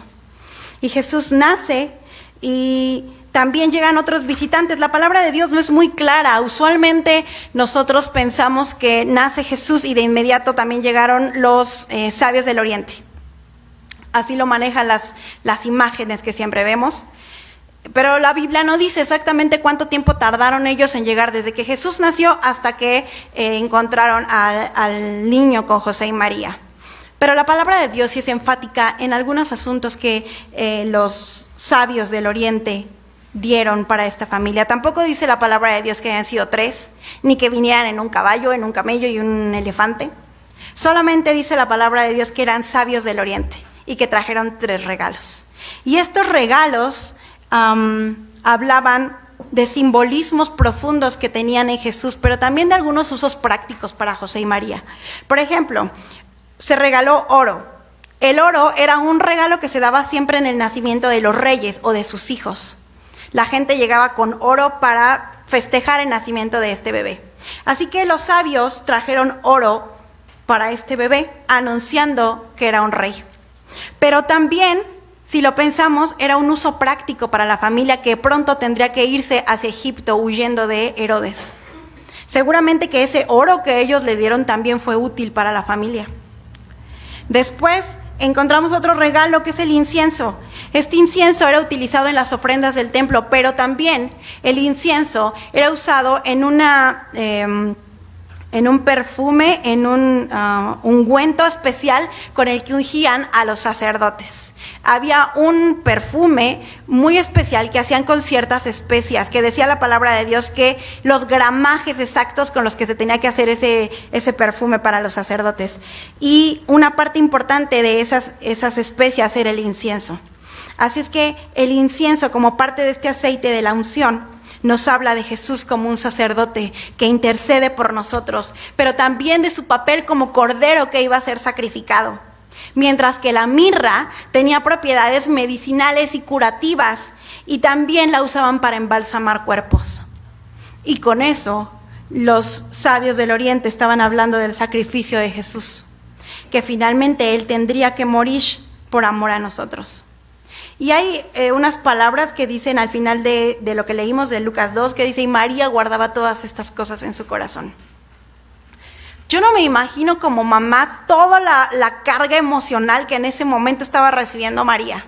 Y Jesús nace y también llegan otros visitantes. La palabra de Dios no es muy clara. Usualmente nosotros pensamos que nace Jesús y de inmediato también llegaron los sabios del Oriente. Así lo manejan las imágenes que siempre vemos. Pero la Biblia no dice exactamente cuánto tiempo tardaron ellos en llegar desde que Jesús nació hasta que encontraron al niño con José y María. Pero la palabra de Dios sí es enfática en algunos asuntos que los sabios del Oriente dieron para esta familia. Tampoco dice la palabra de Dios que hayan sido 3, ni que vinieran en un caballo, en un camello y un elefante. Solamente dice la palabra de Dios que eran sabios del Oriente y que trajeron 3 regalos. Y estos regalos hablaban de simbolismos profundos que tenían en Jesús, pero también de algunos usos prácticos para José y María. Por ejemplo, se regaló oro. El oro era un regalo que se daba siempre en el nacimiento de los reyes o de sus hijos. La gente llegaba con oro para festejar el nacimiento de este bebé. Así que los sabios trajeron oro para este bebé, anunciando que era un rey. Pero también, si lo pensamos, era un uso práctico para la familia que pronto tendría que irse hacia Egipto huyendo de Herodes. Seguramente que ese oro que ellos le dieron también fue útil para la familia. Después encontramos otro regalo que es el incienso. Este incienso era utilizado en las ofrendas del templo, pero también el incienso era usado en un perfume, en un ungüento especial con el que ungían a los sacerdotes. Había un perfume muy especial que hacían con ciertas especias, que decía la palabra de Dios que los gramajes exactos con los que se tenía que hacer ese perfume para los sacerdotes. Y una parte importante de esas especias era el incienso. Así es que el incienso, como parte de este aceite de la unción, nos habla de Jesús como un sacerdote que intercede por nosotros, pero también de su papel como cordero que iba a ser sacrificado. Mientras que la mirra tenía propiedades medicinales y curativas, y también la usaban para embalsamar cuerpos. Y con eso, los sabios del Oriente estaban hablando del sacrificio de Jesús, que finalmente Él tendría que morir por amor a nosotros. Y hay unas palabras que dicen al final de lo que leímos de Lucas 2, que dice, y María guardaba todas estas cosas en su corazón. Yo no me imagino como mamá toda la carga emocional que en ese momento estaba recibiendo María,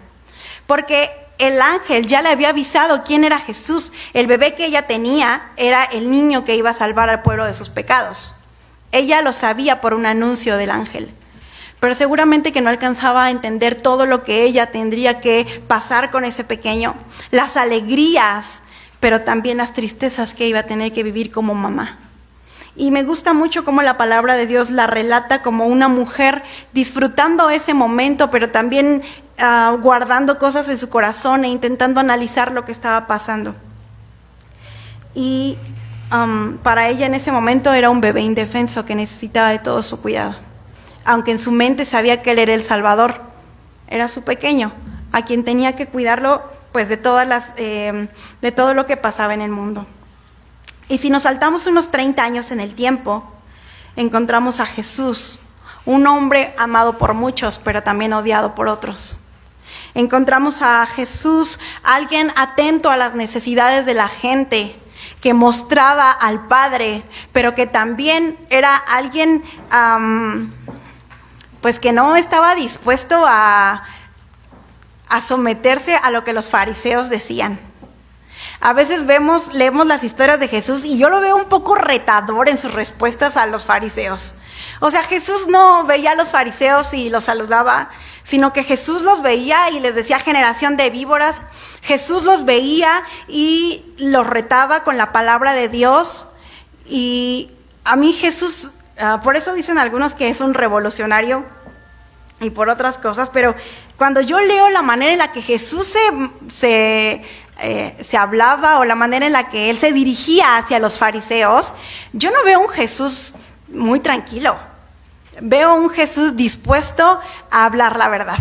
porque el ángel ya le había avisado quién era Jesús. El bebé que ella tenía era el niño que iba a salvar al pueblo de sus pecados. Ella lo sabía por un anuncio del ángel. Pero seguramente que no alcanzaba a entender todo lo que ella tendría que pasar con ese pequeño, las alegrías, pero también las tristezas que iba a tener que vivir como mamá. Y me gusta mucho cómo la palabra de Dios la relata como una mujer disfrutando ese momento, pero también guardando cosas en su corazón e intentando analizar lo que estaba pasando. Y para ella en ese momento era un bebé indefenso que necesitaba de todo su cuidado. Aunque en su mente sabía que Él era el Salvador, era su pequeño, a quien tenía que cuidarlo pues de todo lo que pasaba en el mundo. Y si nos saltamos unos 30 años en el tiempo, encontramos a Jesús, un hombre amado por muchos, pero también odiado por otros. Encontramos a Jesús, alguien atento a las necesidades de la gente, que mostraba al Padre, pero que también era alguien pues que no estaba dispuesto a someterse a lo que los fariseos decían. A veces leemos las historias de Jesús y yo lo veo un poco retador en sus respuestas a los fariseos. O sea, Jesús no veía a los fariseos y los saludaba, sino que Jesús los veía y les decía generación de víboras. Jesús los veía y los retaba con la palabra de Dios. Y a mí Jesús, por eso dicen algunos que es un revolucionario y por otras cosas, pero cuando yo leo la manera en la que Jesús se hablaba o la manera en la que Él se dirigía hacia los fariseos, yo no veo un Jesús muy tranquilo. Veo un Jesús dispuesto a hablar la verdad.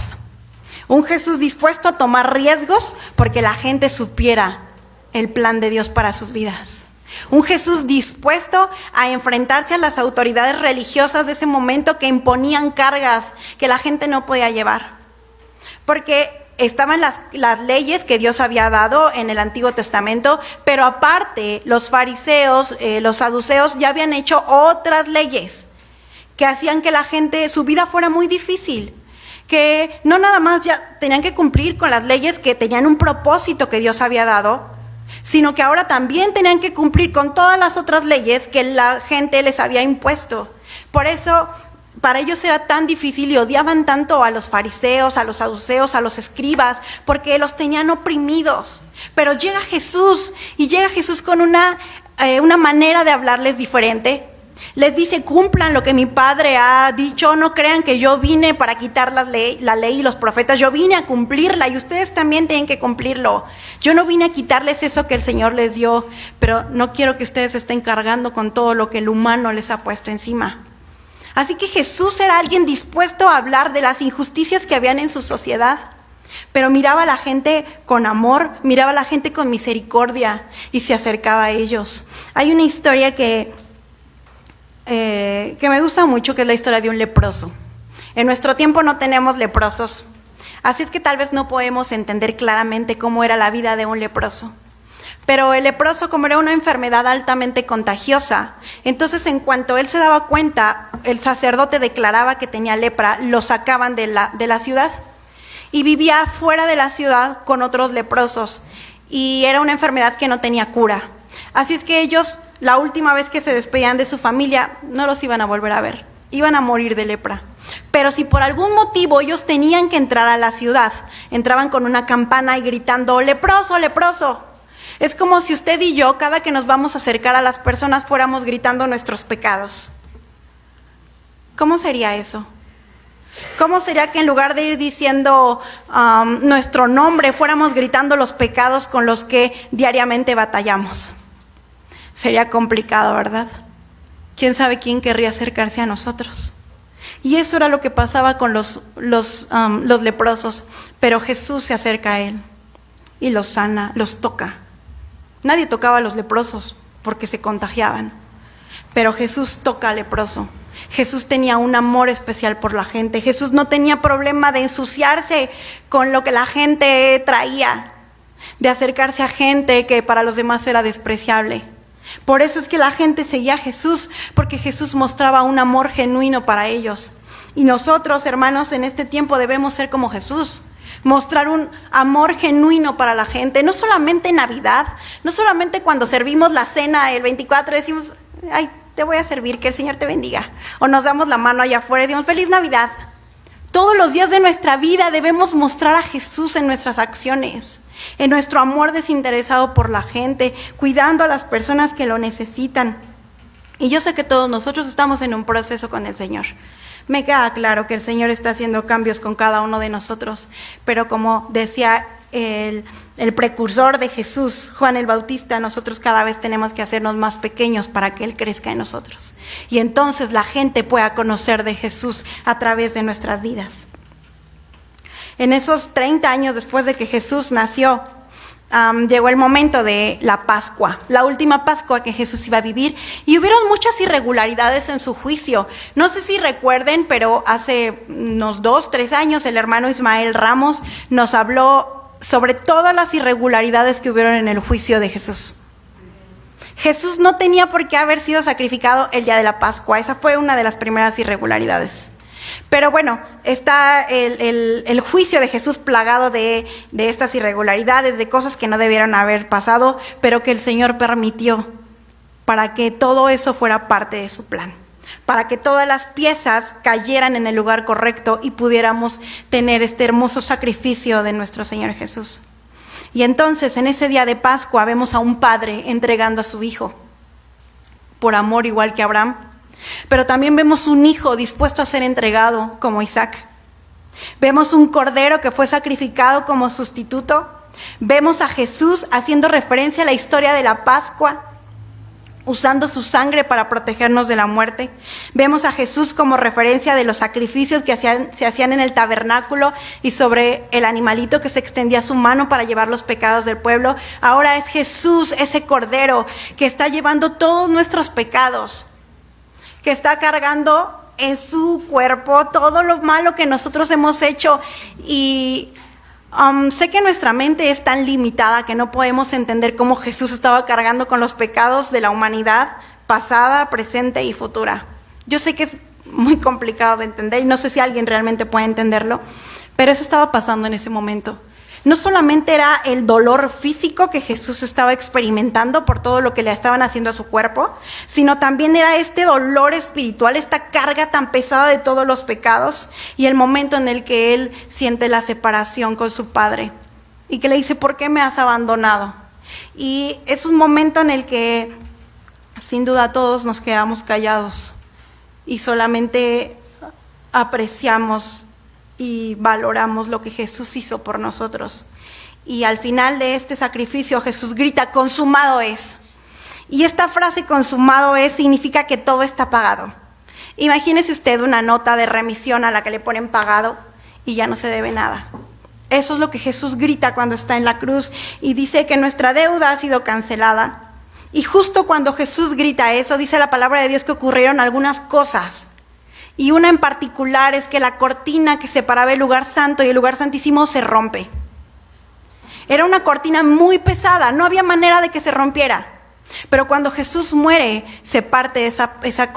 Un Jesús dispuesto a tomar riesgos porque la gente supiera el plan de Dios para sus vidas. Un Jesús dispuesto a enfrentarse a las autoridades religiosas de ese momento que imponían cargas que la gente no podía llevar. Porque estaban las leyes que Dios había dado en el Antiguo Testamento, pero aparte los fariseos, los saduceos ya habían hecho otras leyes que hacían que la gente, su vida fuera muy difícil. Que no nada más ya tenían que cumplir con las leyes que tenían un propósito que Dios había dado, sino que ahora también tenían que cumplir con todas las otras leyes que la gente les había impuesto. Por eso, para ellos era tan difícil y odiaban tanto a los fariseos, a los saduceos, a los escribas, porque los tenían oprimidos. Pero llega Jesús, y llega Jesús con una manera de hablarles diferente. Les dice, cumplan lo que mi Padre ha dicho, no crean que yo vine para quitar la ley y los profetas, yo vine a cumplirla y ustedes también tienen que cumplirlo. Yo no vine a quitarles eso que el Señor les dio, pero no quiero que ustedes estén cargando con todo lo que el humano les ha puesto encima. Así que Jesús era alguien dispuesto a hablar de las injusticias que habían en su sociedad, pero miraba a la gente con amor, miraba a la gente con misericordia y se acercaba a ellos. Hay una historia que me gusta mucho, que es la historia de un leproso. En nuestro tiempo no tenemos leprosos, así es que tal vez no podemos entender claramente cómo era la vida de un leproso. Pero el leproso, como era una enfermedad altamente contagiosa, entonces en cuanto él se daba cuenta, el sacerdote declaraba que tenía lepra, lo sacaban de la ciudad y vivía fuera de la ciudad con otros leprosos, y era una enfermedad que no tenía cura. Así es que ellos, la última vez que se despedían de su familia, no los iban a volver a ver, iban a morir de lepra. Pero si por algún motivo ellos tenían que entrar a la ciudad, entraban con una campana y gritando, leproso, leproso. Es como si usted y yo, cada que nos vamos a acercar a las personas, fuéramos gritando nuestros pecados. ¿Cómo sería eso? ¿Cómo sería que en lugar de ir diciendo nuestro nombre, fuéramos gritando los pecados con los que diariamente batallamos? Sería complicado, ¿verdad? ¿Quién sabe quién querría acercarse a nosotros? Y eso era lo que pasaba con los leprosos. Pero Jesús se acerca a él y los sana, los toca. Nadie tocaba a los leprosos porque se contagiaban, pero Jesús toca al leproso. Jesús tenía un amor especial por la gente. Jesús no tenía problema de ensuciarse con lo que la gente traía, de acercarse a gente que para los demás era despreciable. Por eso es que la gente seguía a Jesús, porque Jesús mostraba un amor genuino para ellos. Y nosotros, hermanos, en este tiempo debemos ser como Jesús. Mostrar un amor genuino para la gente, no solamente en Navidad, no solamente cuando servimos la cena el 24 decimos, ay, te voy a servir, que el Señor te bendiga. O nos damos la mano allá afuera y decimos, feliz Navidad. Todos los días de nuestra vida debemos mostrar a Jesús en nuestras acciones, en nuestro amor desinteresado por la gente, cuidando a las personas que lo necesitan. Y yo sé que todos nosotros estamos en un proceso con el Señor. Me queda claro que el Señor está haciendo cambios con cada uno de nosotros, pero como decía el precursor de Jesús, Juan el Bautista, nosotros cada vez tenemos que hacernos más pequeños para que Él crezca en nosotros. Y entonces la gente pueda conocer de Jesús a través de nuestras vidas. En esos 30 años después de que Jesús nació, llegó el momento de la Pascua, la última Pascua que Jesús iba a vivir, y hubieron muchas irregularidades en su juicio. No sé si recuerden, pero hace unos 2-3 años el hermano Ismael Ramos nos habló sobre todas las irregularidades que hubieron en el juicio de Jesús. Jesús no tenía por qué haber sido sacrificado el día de la Pascua. Esa fue una de las primeras irregularidades. Pero bueno, está el juicio de Jesús plagado de estas irregularidades, de cosas que no debieron haber pasado, pero que el Señor permitió para que todo eso fuera parte de su plan, para que todas las piezas cayeran en el lugar correcto y pudiéramos tener este hermoso sacrificio de nuestro Señor Jesús. Y entonces en ese día de Pascua vemos a un padre entregando a su hijo por amor, igual que Abraham. Pero también vemos un hijo dispuesto a ser entregado como Isaac. Vemos un cordero que fue sacrificado como sustituto. Vemos a Jesús haciendo referencia a la historia de la Pascua, usando su sangre para protegernos de la muerte. Vemos a Jesús como referencia de los sacrificios que se hacían en el tabernáculo y sobre el animalito que se extendía su mano para llevar los pecados del pueblo. Ahora es Jesús, ese cordero que está llevando todos nuestros pecados, que está cargando en su cuerpo todo lo malo que nosotros hemos hecho. Y sé que nuestra mente es tan limitada que no podemos entender cómo Jesús estaba cargando con los pecados de la humanidad pasada, presente y futura. Yo sé que es muy complicado de entender y no sé si alguien realmente puede entenderlo, pero eso estaba pasando en ese momento. No solamente era el dolor físico que Jesús estaba experimentando por todo lo que le estaban haciendo a su cuerpo, sino también era este dolor espiritual, esta carga tan pesada de todos los pecados y el momento en el que él siente la separación con su padre y que le dice, ¿por qué me has abandonado? Y es un momento en el que sin duda todos nos quedamos callados y solamente apreciamos y valoramos lo que Jesús hizo por nosotros. Y al final de este sacrificio Jesús grita: consumado es. Y esta frase consumado es significa que todo está pagado. Imagínese usted una nota de remisión a la que le ponen pagado y ya no se debe nada. Eso es lo que Jesús grita cuando está en la cruz y dice que nuestra deuda ha sido cancelada. Y justo cuando Jesús grita eso, dice la palabra de Dios que ocurrieron algunas cosas. Y una en particular es que la cortina que separaba el lugar santo y el lugar santísimo se rompe. Era una cortina muy pesada, no había manera de que se rompiera. Pero cuando Jesús muere, se parte esa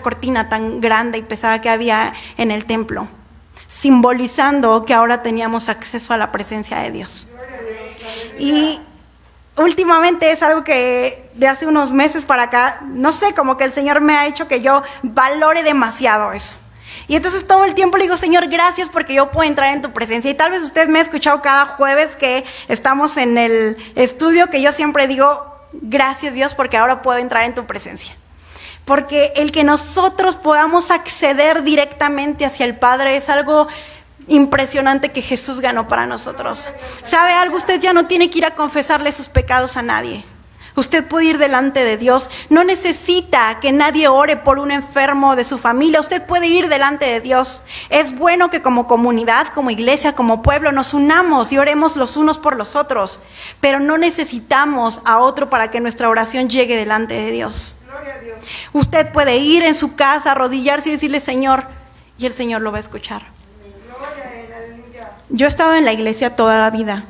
cortina tan grande y pesada que había en el templo, simbolizando que ahora teníamos acceso a la presencia de Dios. Y últimamente es algo que de hace unos meses para acá, no sé, como que el Señor me ha hecho que yo valore demasiado eso. Y entonces todo el tiempo le digo: Señor, gracias porque yo puedo entrar en tu presencia. Y tal vez usted me ha escuchado cada jueves que estamos en el estudio, que yo siempre digo: gracias, Dios, porque ahora puedo entrar en tu presencia. Porque el que nosotros podamos acceder directamente hacia el Padre es algo impresionante que Jesús ganó para nosotros. ¿Sabe algo? Usted ya no tiene que ir a confesarle sus pecados a nadie. Usted puede ir delante de Dios. No necesita que nadie ore por un enfermo de su familia. Usted puede ir delante de Dios. Es bueno que como comunidad, como iglesia, como pueblo, nos unamos y oremos los unos por los otros. Pero no necesitamos a otro para que nuestra oración llegue delante de Dios. Gloria a Dios. Usted puede ir en su casa, arrodillarse y decirle: Señor, y el Señor lo va a escuchar. Yo he estado en la iglesia toda la vida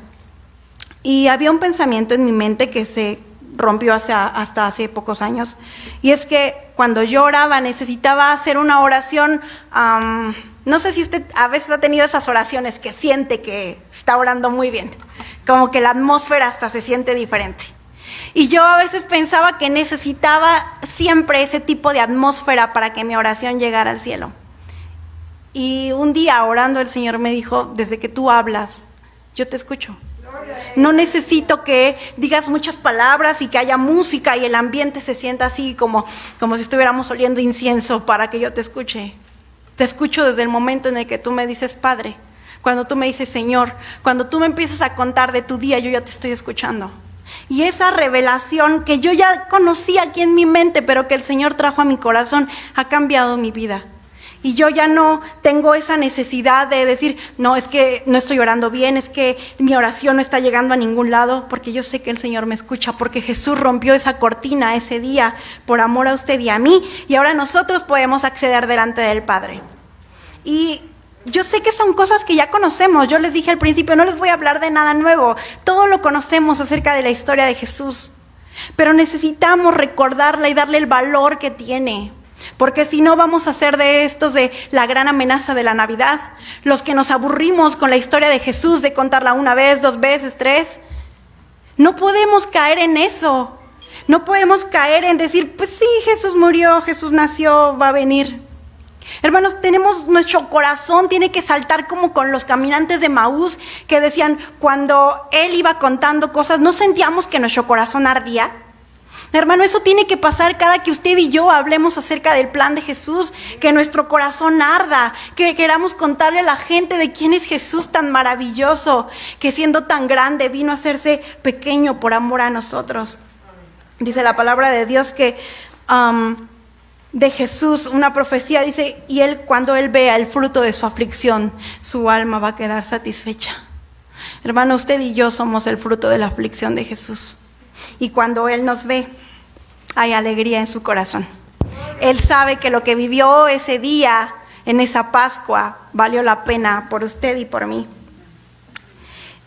y había un pensamiento en mi mente que se rompió hasta hace pocos años, y es que cuando yo oraba necesitaba hacer una oración, no sé si usted a veces ha tenido esas oraciones que siente que está orando muy bien, como que la atmósfera hasta se siente diferente. Y yo a veces pensaba que necesitaba siempre ese tipo de atmósfera para que mi oración llegara al cielo. Y un día orando el Señor me dijo: desde que tú hablas, yo te escucho. No necesito que digas muchas palabras y que haya música y el ambiente se sienta así como si estuviéramos oliendo incienso para que yo te escuche. Te escucho desde el momento en el que tú me dices Padre, cuando tú me dices Señor, cuando tú me empiezas a contar de tu día, yo ya te estoy escuchando. Y esa revelación que yo ya conocía aquí en mi mente, pero que el Señor trajo a mi corazón, ha cambiado mi vida. Y yo ya no tengo esa necesidad de decir: no, es que no estoy orando bien, es que mi oración no está llegando a ningún lado, porque yo sé que el Señor me escucha, porque Jesús rompió esa cortina ese día por amor a usted y a mí, y ahora nosotros podemos acceder delante del Padre. Y yo sé que son cosas que ya conocemos. Yo les dije al principio, no les voy a hablar de nada nuevo, todo lo conocemos acerca de la historia de Jesús, pero necesitamos recordarla y darle el valor que tiene. Porque si no, vamos a hacer de estos de la gran amenaza de la Navidad, los que nos aburrimos con la historia de Jesús, de contarla una vez, 2 veces, 3. No podemos caer en eso. No podemos caer en decir: pues sí, Jesús murió, Jesús nació, va a venir. Hermanos, nuestro corazón tiene que saltar como con los caminantes de Maús, que decían, cuando él iba contando cosas, ¿no sentíamos que nuestro corazón ardía? Hermano, eso tiene que pasar cada que usted y yo hablemos acerca del plan de Jesús, que nuestro corazón arda, que queramos contarle a la gente de quién es Jesús tan maravilloso, que siendo tan grande vino a hacerse pequeño por amor a nosotros. Dice la palabra de Dios que de Jesús, una profecía dice: y él, cuando él vea el fruto de su aflicción, su alma va a quedar satisfecha. Hermano, usted y yo somos el fruto de la aflicción de Jesús. Y cuando él nos ve, hay alegría en su corazón. Él sabe que lo que vivió ese día, en esa Pascua, valió la pena por usted y por mí.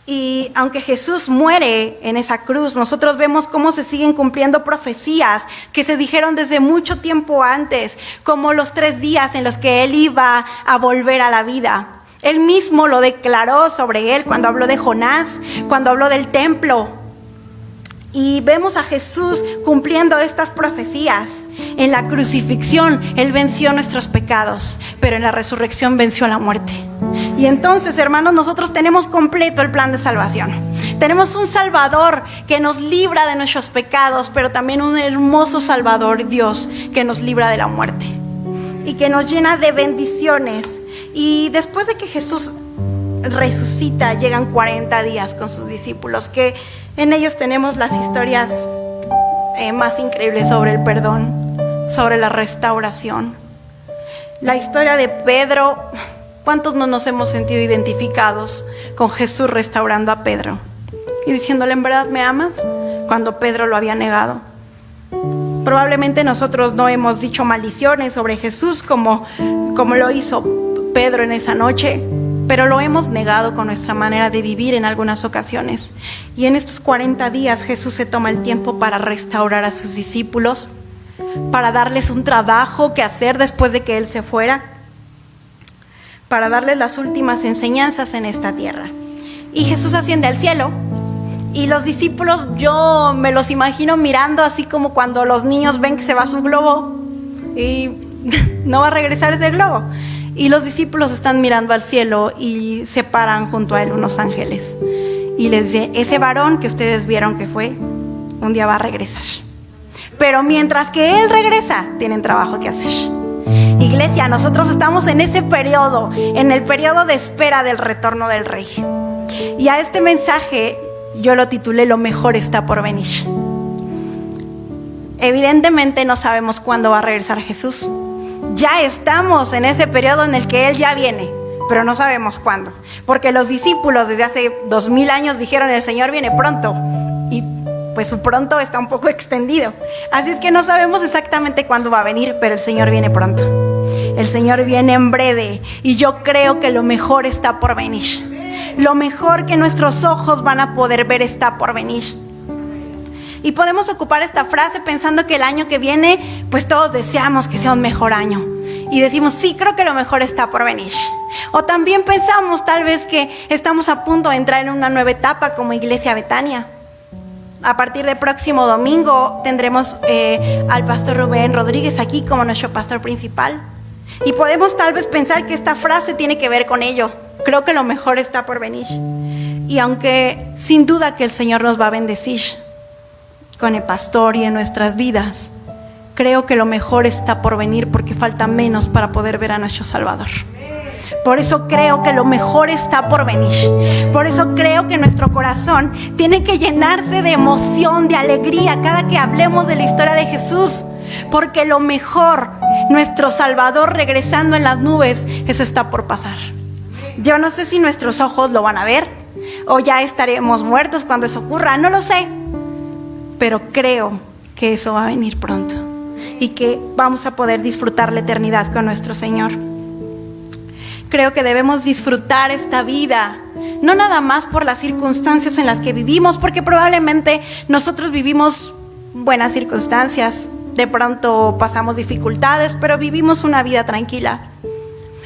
Y aunque Jesús muere en esa cruz, nosotros vemos cómo se siguen cumpliendo profecías que se dijeron desde mucho tiempo antes, como los 3 días en los que él iba a volver a la vida. Él mismo lo declaró sobre él cuando habló de Jonás, cuando habló del templo. Y vemos a Jesús cumpliendo estas profecías. En la crucifixión, él venció nuestros pecados, pero en la resurrección venció la muerte. Y entonces, hermanos, nosotros tenemos completo el plan de salvación. Tenemos un Salvador que nos libra de nuestros pecados, pero también un hermoso Salvador, Dios, que nos libra de la muerte y que nos llena de bendiciones. Y después de que Jesús resucita, llegan 40 días con sus discípulos, que en ellos tenemos las historias más increíbles sobre el perdón, sobre la restauración. La historia de Pedro. ¿Cuántos no nos hemos sentido identificados con Jesús restaurando a Pedro y diciéndole, ¿en verdad me amas?, cuando Pedro lo había negado? Probablemente nosotros no hemos dicho maldiciones sobre Jesús como lo hizo Pedro en esa noche, pero lo hemos negado con nuestra manera de vivir en algunas ocasiones. Y en estos 40 días Jesús se toma el tiempo para restaurar a sus discípulos, para darles un trabajo que hacer después de que Él se fuera, para darles las últimas enseñanzas en esta tierra. Y Jesús asciende al cielo y los discípulos, yo me los imagino mirando así como cuando los niños ven que se va su globo y no va a regresar ese globo. Y los discípulos están mirando al cielo y se paran junto a Él unos ángeles y les dice, ese varón que ustedes vieron que fue, un día va a regresar. Pero mientras que Él regresa, tienen trabajo que hacer. Iglesia, nosotros estamos en ese periodo, en el periodo de espera del retorno del Rey. Y a este mensaje yo lo titulé Lo mejor está por venir. Evidentemente no sabemos cuándo va a regresar Jesús. Ya estamos en ese periodo en el que Él ya viene, pero no sabemos cuándo. Porque los discípulos desde hace 2000 años dijeron, el Señor viene pronto. Y pues su pronto está un poco extendido. Así es que no sabemos exactamente cuándo va a venir, pero el Señor viene pronto. El Señor viene en breve y yo creo que lo mejor está por venir. Lo mejor que nuestros ojos van a poder ver está por venir. Y podemos ocupar esta frase pensando que el año que viene, pues todos deseamos que sea un mejor año. Y decimos, sí, creo que lo mejor está por venir. O también pensamos tal vez que estamos a punto de entrar en una nueva etapa como Iglesia Betania. A partir del próximo domingo tendremos al pastor Rubén Rodríguez aquí como nuestro pastor principal. Y podemos tal vez pensar que esta frase tiene que ver con ello. Creo que lo mejor está por venir. Y aunque sin duda que el Señor nos va a bendecir con el pastor y en nuestras vidas, creo que lo mejor está por venir porque falta menos para poder ver a nuestro Salvador. Por eso creo que lo mejor está por venir. Por eso creo que nuestro corazón tiene que llenarse de emoción, de alegría cada que hablemos de la historia de Jesús. Porque lo mejor, nuestro Salvador regresando en las nubes, eso está por pasar. Yo no sé si nuestros ojos lo van a ver o ya estaremos muertos cuando eso ocurra, no lo sé. Pero creo que eso va a venir pronto y que vamos a poder disfrutar la eternidad con nuestro Señor. Creo que debemos disfrutar esta vida, no nada más por las circunstancias en las que vivimos, porque probablemente nosotros vivimos buenas circunstancias, de pronto pasamos dificultades, pero vivimos una vida tranquila.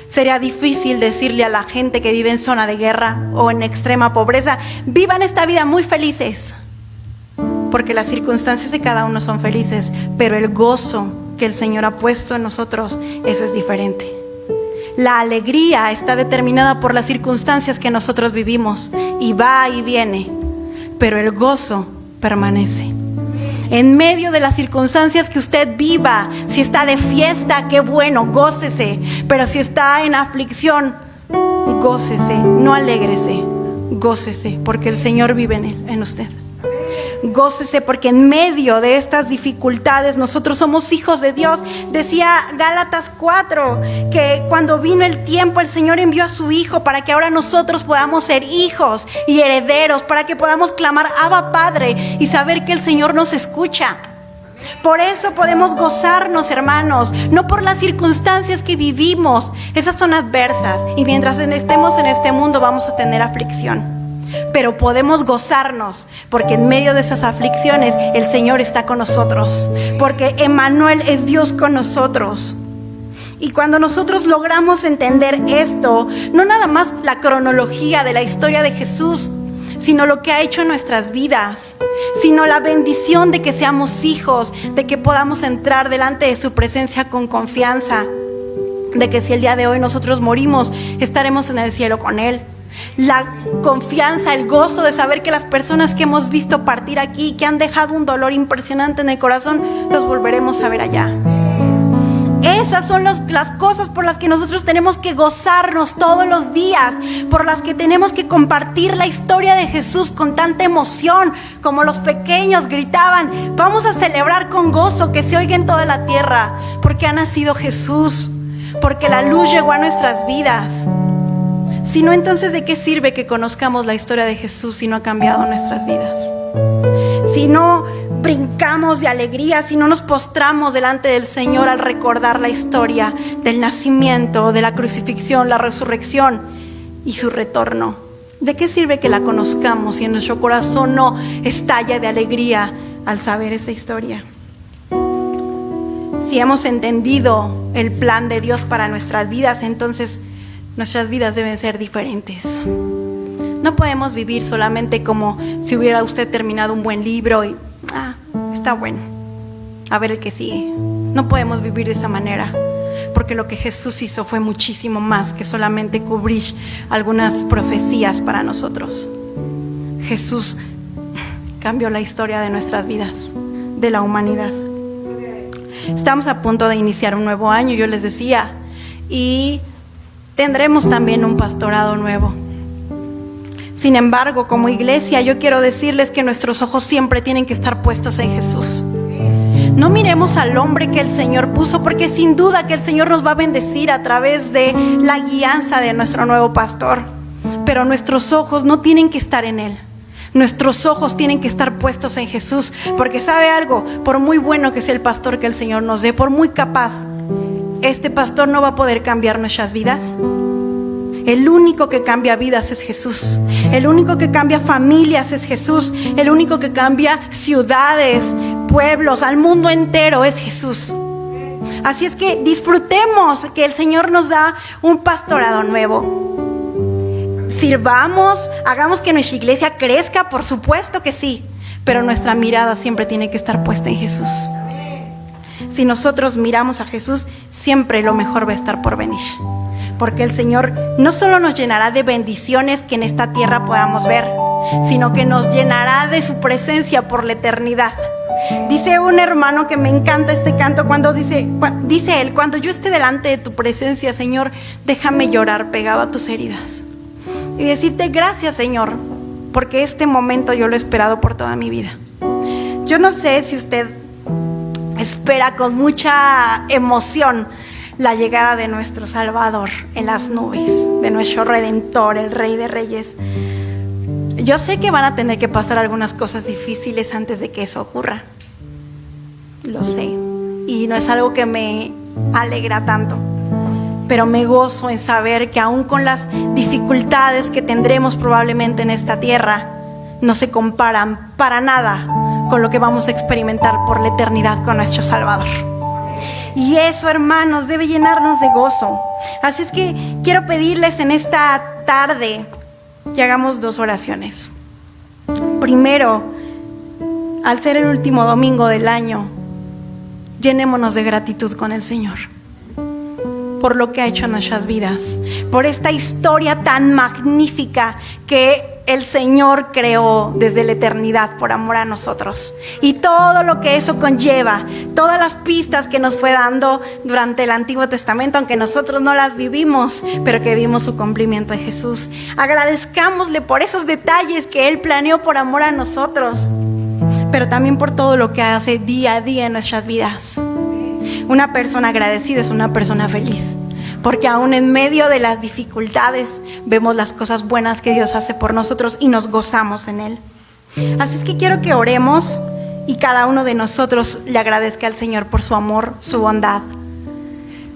Sería difícil decirle a la gente que vive en zona de guerra o en extrema pobreza, vivan esta vida muy felices, porque las circunstancias de cada uno son felices, pero el gozo que el Señor ha puesto en nosotros, eso es diferente. La alegría está determinada por las circunstancias que nosotros vivimos y va y viene, pero el gozo permanece. En medio de las circunstancias que usted viva, si está de fiesta, qué bueno, gócese. Pero si está en aflicción, gócese, no alégrese, gócese, porque el Señor vive en usted. Gócese porque en medio de estas dificultades nosotros somos hijos de Dios. Decía Gálatas 4 que cuando vino el tiempo el Señor envió a su Hijo para que ahora nosotros podamos ser hijos y herederos, para que podamos clamar Abba Padre y saber que el Señor nos escucha. Por eso podemos gozarnos, hermanos, no por las circunstancias que vivimos. Esas son adversas y mientras estemos en este mundo vamos a tener aflicción. Pero podemos gozarnos porque en medio de esas aflicciones el Señor está con nosotros, porque Emmanuel es Dios con nosotros. Y cuando nosotros logramos entender esto, no nada más la cronología de la historia de Jesús, sino lo que ha hecho en nuestras vidas, sino la bendición de que seamos hijos, de que podamos entrar delante de su presencia con confianza, de que si el día de hoy nosotros morimos, estaremos en el cielo con Él. La confianza, el gozo de saber que las personas que hemos visto partir aquí, que han dejado un dolor impresionante en el corazón, los volveremos a ver allá. Esas son las cosas por las que nosotros tenemos que gozarnos todos los días, por las que tenemos que compartir la historia de Jesús con tanta emoción, como los pequeños gritaban: vamos a celebrar con gozo, que se oiga en toda la tierra, porque ha nacido Jesús, porque la luz llegó a nuestras vidas. Si no, entonces ¿de qué sirve que conozcamos la historia de Jesús si no ha cambiado nuestras vidas? Si no brincamos de alegría, si no nos postramos delante del Señor al recordar la historia del nacimiento, de la crucifixión, la resurrección y su retorno. ¿De qué sirve que la conozcamos si en nuestro corazón no estalla de alegría al saber esta historia? Si hemos entendido el plan de Dios para nuestras vidas, entonces nuestras vidas deben ser diferentes. No podemos vivir solamente como si hubiera usted terminado un buen libro y está bueno, a ver el que sigue. No podemos vivir de esa manera, porque lo que Jesús hizo fue muchísimo más que solamente cubrir algunas profecías para nosotros. Jesús cambió la historia de nuestras vidas, de la humanidad. Estamos a punto de iniciar un nuevo año, yo les decía, y tendremos también un pastorado nuevo. Sin embargo, como iglesia, yo quiero decirles que nuestros ojos siempre tienen que estar puestos en Jesús. No miremos al hombre que el Señor puso, porque sin duda que el Señor nos va a bendecir a través de la guianza de nuestro nuevo pastor. Pero nuestros ojos no tienen que estar en él. Nuestros ojos tienen que estar puestos en Jesús, porque ¿sabe algo? Por muy bueno que sea el pastor que el Señor nos dé, por muy capaz, este pastor no va a poder cambiar nuestras vidas. El único que cambia vidas es Jesús. El único que cambia familias es Jesús. El único que cambia ciudades, pueblos, al mundo entero es Jesús. Así es que disfrutemos que el Señor nos da un pastorado nuevo. Sirvamos, hagamos que nuestra iglesia crezca, por supuesto que sí, pero nuestra mirada siempre tiene que estar puesta en Jesús. Si nosotros miramos a Jesús, siempre lo mejor va a estar por venir. Porque el Señor no solo nos llenará de bendiciones que en esta tierra podamos ver, sino que nos llenará de su presencia por la eternidad. Dice un hermano que me encanta este canto cuando dice él: cuando yo esté delante de tu presencia, Señor, déjame llorar pegado a tus heridas y decirte gracias, Señor, porque este momento yo lo he esperado por toda mi vida. Yo no sé si usted espera con mucha emoción la llegada de nuestro Salvador en las nubes, de nuestro Redentor, el Rey de Reyes. Yo sé que van a tener que pasar algunas cosas difíciles antes de que eso ocurra. Lo sé. Y no es algo que me alegra tanto. Pero me gozo en saber que aún con las dificultades que tendremos probablemente en esta tierra, no se comparan para nada con lo que vamos a experimentar por la eternidad con nuestro Salvador. Y eso, hermanos, debe llenarnos de gozo. Así es que quiero pedirles en esta tarde que hagamos 2 oraciones. Primero, al ser el último domingo del año, llenémonos de gratitud con el Señor por lo que ha hecho en nuestras vidas, por esta historia tan magnífica que el Señor creó desde la eternidad por amor a nosotros, y todo lo que eso conlleva, todas las pistas que nos fue dando durante el Antiguo Testamento, aunque nosotros no las vivimos, pero que vimos su cumplimiento en Jesús. Agradezcámosle por esos detalles que Él planeó por amor a nosotros, pero también por todo lo que hace día a día en nuestras vidas. Una persona agradecida es una persona feliz, porque aún en medio de las dificultades vemos las cosas buenas que Dios hace por nosotros y nos gozamos en Él. Así es que quiero que oremos y cada uno de nosotros le agradezca al Señor por su amor, su bondad,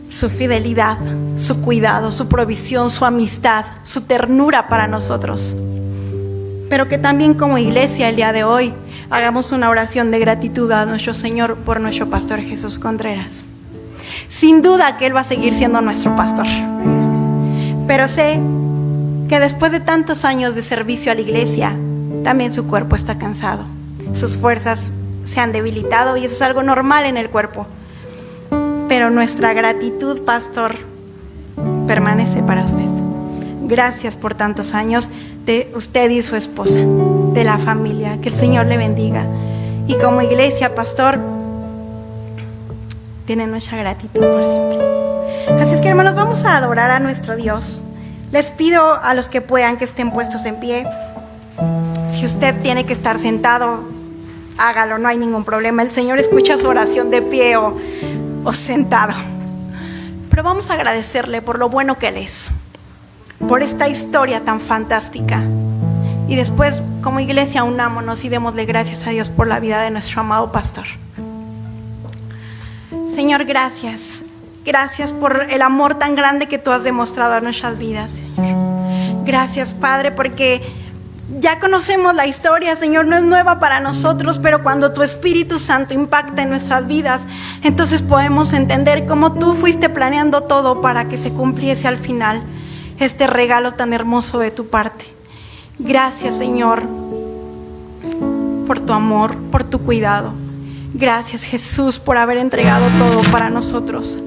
su fidelidad, su cuidado, su provisión, su amistad, su ternura para nosotros. Pero que también como iglesia el día de hoy hagamos una oración de gratitud a nuestro Señor por nuestro pastor Jesús Contreras. Sin duda que Él va a seguir siendo nuestro pastor, pero sé que después de tantos años de servicio a la iglesia, también su cuerpo está cansado, sus fuerzas se han debilitado, y eso es algo normal en el cuerpo. Pero nuestra gratitud, pastor, permanece para usted. Gracias por tantos años de usted y su esposa, de la familia. Que el Señor le bendiga. Y como iglesia, pastor, tiene nuestra gratitud por siempre. Así es que, hermanos, vamos a adorar a nuestro Dios. Les pido a los que puedan que estén puestos en pie. Si usted tiene que estar sentado, hágalo, no hay ningún problema. El Señor escucha su oración de pie o sentado. Pero vamos a agradecerle por lo bueno que Él es, por esta historia tan fantástica. Y después, como iglesia, unámonos y démosle gracias a Dios por la vida de nuestro amado pastor. Señor, gracias. Gracias por el amor tan grande que tú has demostrado en nuestras vidas, Señor. Gracias, Padre, porque ya conocemos la historia, Señor, no es nueva para nosotros, pero cuando tu Espíritu Santo impacta en nuestras vidas, entonces podemos entender cómo tú fuiste planeando todo para que se cumpliese al final este regalo tan hermoso de tu parte. Gracias, Señor, por tu amor, por tu cuidado. Gracias, Jesús, por haber entregado todo para nosotros.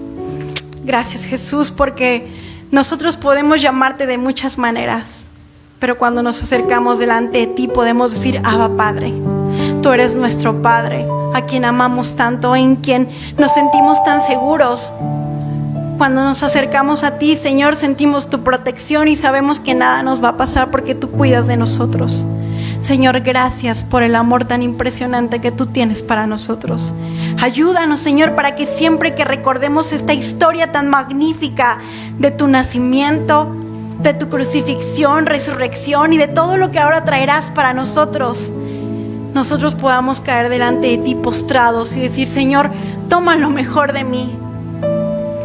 Gracias, Jesús, porque nosotros podemos llamarte de muchas maneras, pero cuando nos acercamos delante de ti podemos decir: Abba, Padre. Tú eres nuestro Padre, a quien amamos tanto, en quien nos sentimos tan seguros. Cuando nos acercamos a ti, Señor, sentimos tu protección y sabemos que nada nos va a pasar porque tú cuidas de nosotros. Señor, gracias por el amor tan impresionante que tú tienes para nosotros. Ayúdanos, Señor, para que siempre que recordemos esta historia tan magnífica de tu nacimiento, de tu crucifixión, resurrección y de todo lo que ahora traerás para nosotros, nosotros podamos caer delante de ti postrados y decir: Señor, toma lo mejor de mí.